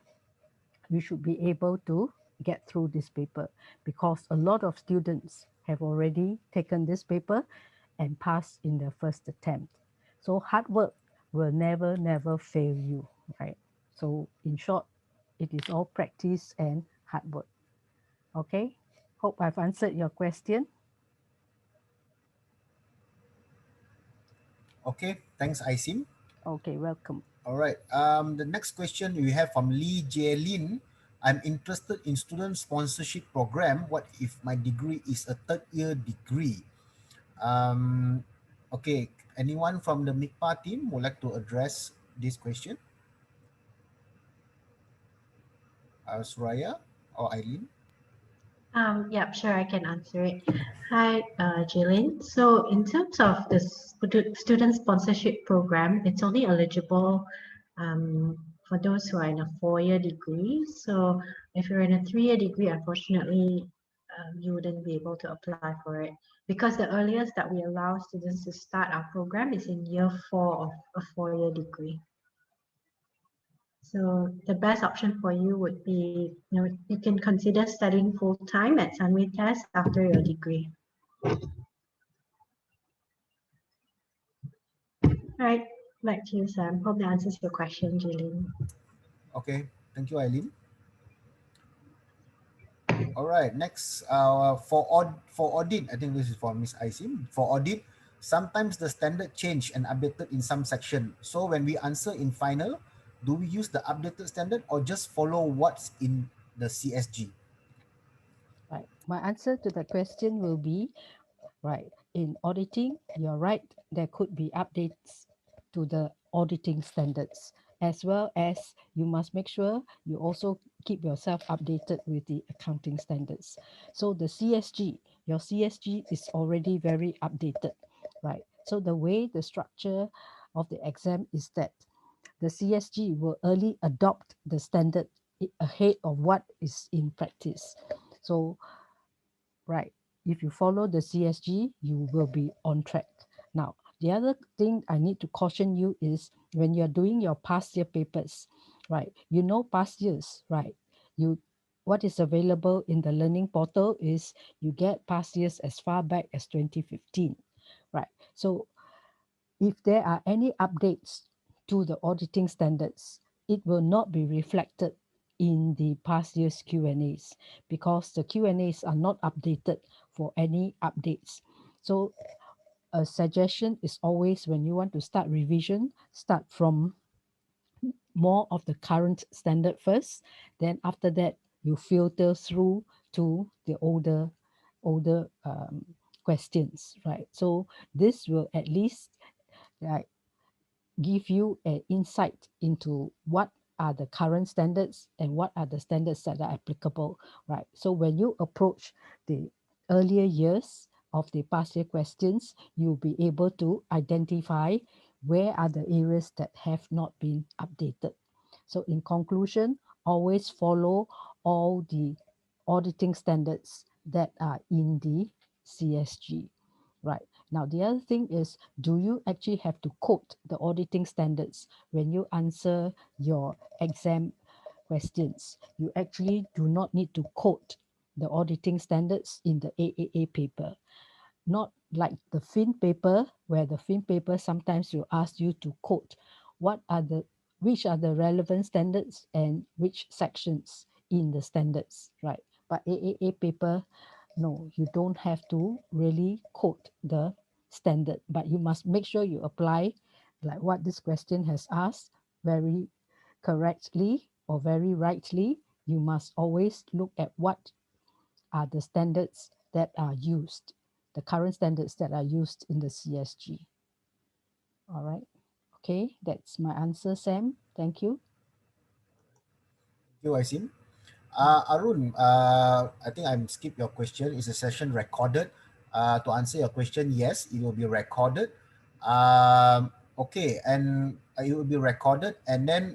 you should be able to get through this paper, because a lot of students have already taken this paper and passed in their first attempt. So hard work will never fail you, right? So in short, it is all practice and hard work. Okay, hope I've answered your question. Okay, thanks, Isim. Okay, welcome. All right. The next question we have from Lee Jaelin. I'm interested in student sponsorship program. What if my degree is a third year degree? Um, okay. Anyone from the MICPA team would like to address this question? Suraya or Eileen? Yeah, sure, I can answer it. Hi, Jillian. So in terms of the student sponsorship program, it's only eligible for those who are in a 4-year degree. So if you're in a 3-year degree, unfortunately, you wouldn't be able to apply for it, because the earliest that we allow students to start our program is in year 4 of a 4-year degree. So the best option for you would be, you can consider studying full time at Sunway Test after your degree. All right, back to you, Sam. Hope that answers your question, Jillian. Okay. Thank you, Eileen. All right. Next, for audit, I think this is for Miss Isim. For audit, sometimes the standard change and updated in some section. So when we answer in final, do we use the updated standard or just follow what's in the CSG? Right. My answer to the question will be, right, in auditing, you're right, there could be updates to the auditing standards, as well as you must make sure you also keep yourself updated with the accounting standards. So the CSG, your CSG is already very updated, right? So the way the structure of the exam is that the CSG will early adopt the standard ahead of what is in practice. So right, if you follow the CSG, you will be on track. Now, the other thing I need to caution you is when you're doing your past year papers, right? You know past years, right? You what is available in the learning portal is you get past years as far back as 2015, right? So if there are any updates to the auditing standards, it will not be reflected in the past year's Q&As, because the Q&As are not updated for any updates. So a suggestion is always, when you want to start revision, start from more of the current standard first. Then after that, you filter through to the older questions, right? So this will at least, like, give you an insight into what are the current standards and what are the standards that are applicable, right? So when you approach the earlier years of the past year questions, you'll be able to identify where are the areas that have not been updated. So in conclusion, always follow all the auditing standards that are in the CSG, right? Now, the other thing is, do you actually have to quote the auditing standards when you answer your exam questions? You actually do not need to quote the auditing standards in the AAA paper. Not like the fin paper, where the fin paper sometimes will ask you to quote which are the relevant standards and which sections in the standards, right? But AAA paper, no, you don't have to really quote the standard, but you must make sure you apply like what this question has asked very correctly or very rightly. You must always look at what are the standards that are used, the current standards that are used in the CSG. All right. Okay, that's my answer, Sam. Thank you. Thank you, Aisin. Arun, I think I'm skip your question. Is the session recorded? To answer your question, yes, it will be recorded. Okay, and it will be recorded, and then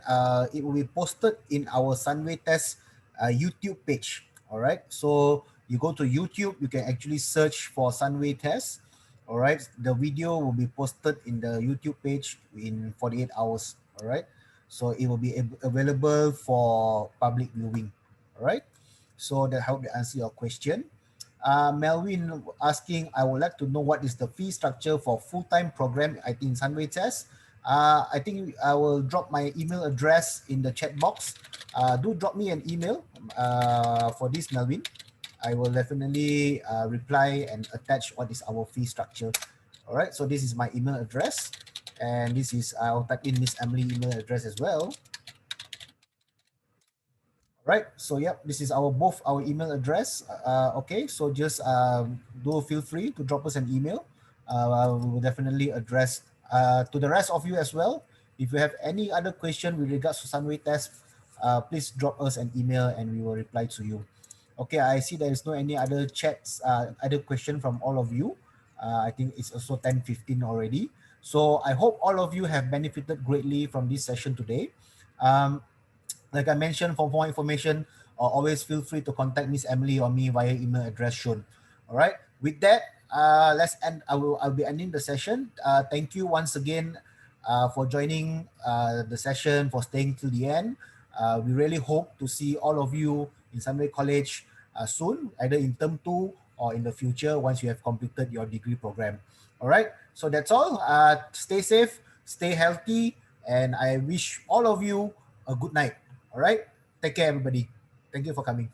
it will be posted in our Sunway Test YouTube page. All right, so you go to YouTube, you can actually search for Sunway Test. All right, the video will be posted in the YouTube page in 48 hours. All right, so it will be available for public viewing. All right, so that help to answer your question. Melvin asking, I would like to know what is the fee structure for full-time program I think Sunway Test. I think I will drop my email address in the chat box. Do drop me an email for this, Melvin. I will definitely reply and attach what is our fee structure. All right, so this is my email address, and this is, I'll type in Miss Emily email address as well. Right, so yep, this is both our email address. Okay, so just do feel free to drop us an email. We will definitely address to the rest of you as well. If you have any other question with regards to Sunway Test, please drop us an email and we will reply to you. Okay, I see there is no any other chats, other question from all of you. I think it's also 10:15 already. So I hope all of you have benefited greatly from this session today. Um, like I mentioned, for more information, always feel free to contact Miss Emily or me via email address shown. All right. With that, let's end. I'll be ending the session. Thank you once again for joining the session, for staying till the end. We really hope to see all of you in Sunway College soon, either in term 2 or in the future once you have completed your degree program. All right. So that's all. Stay safe, stay healthy, and I wish all of you a good night. All right. Take care, everybody. Thank you for coming.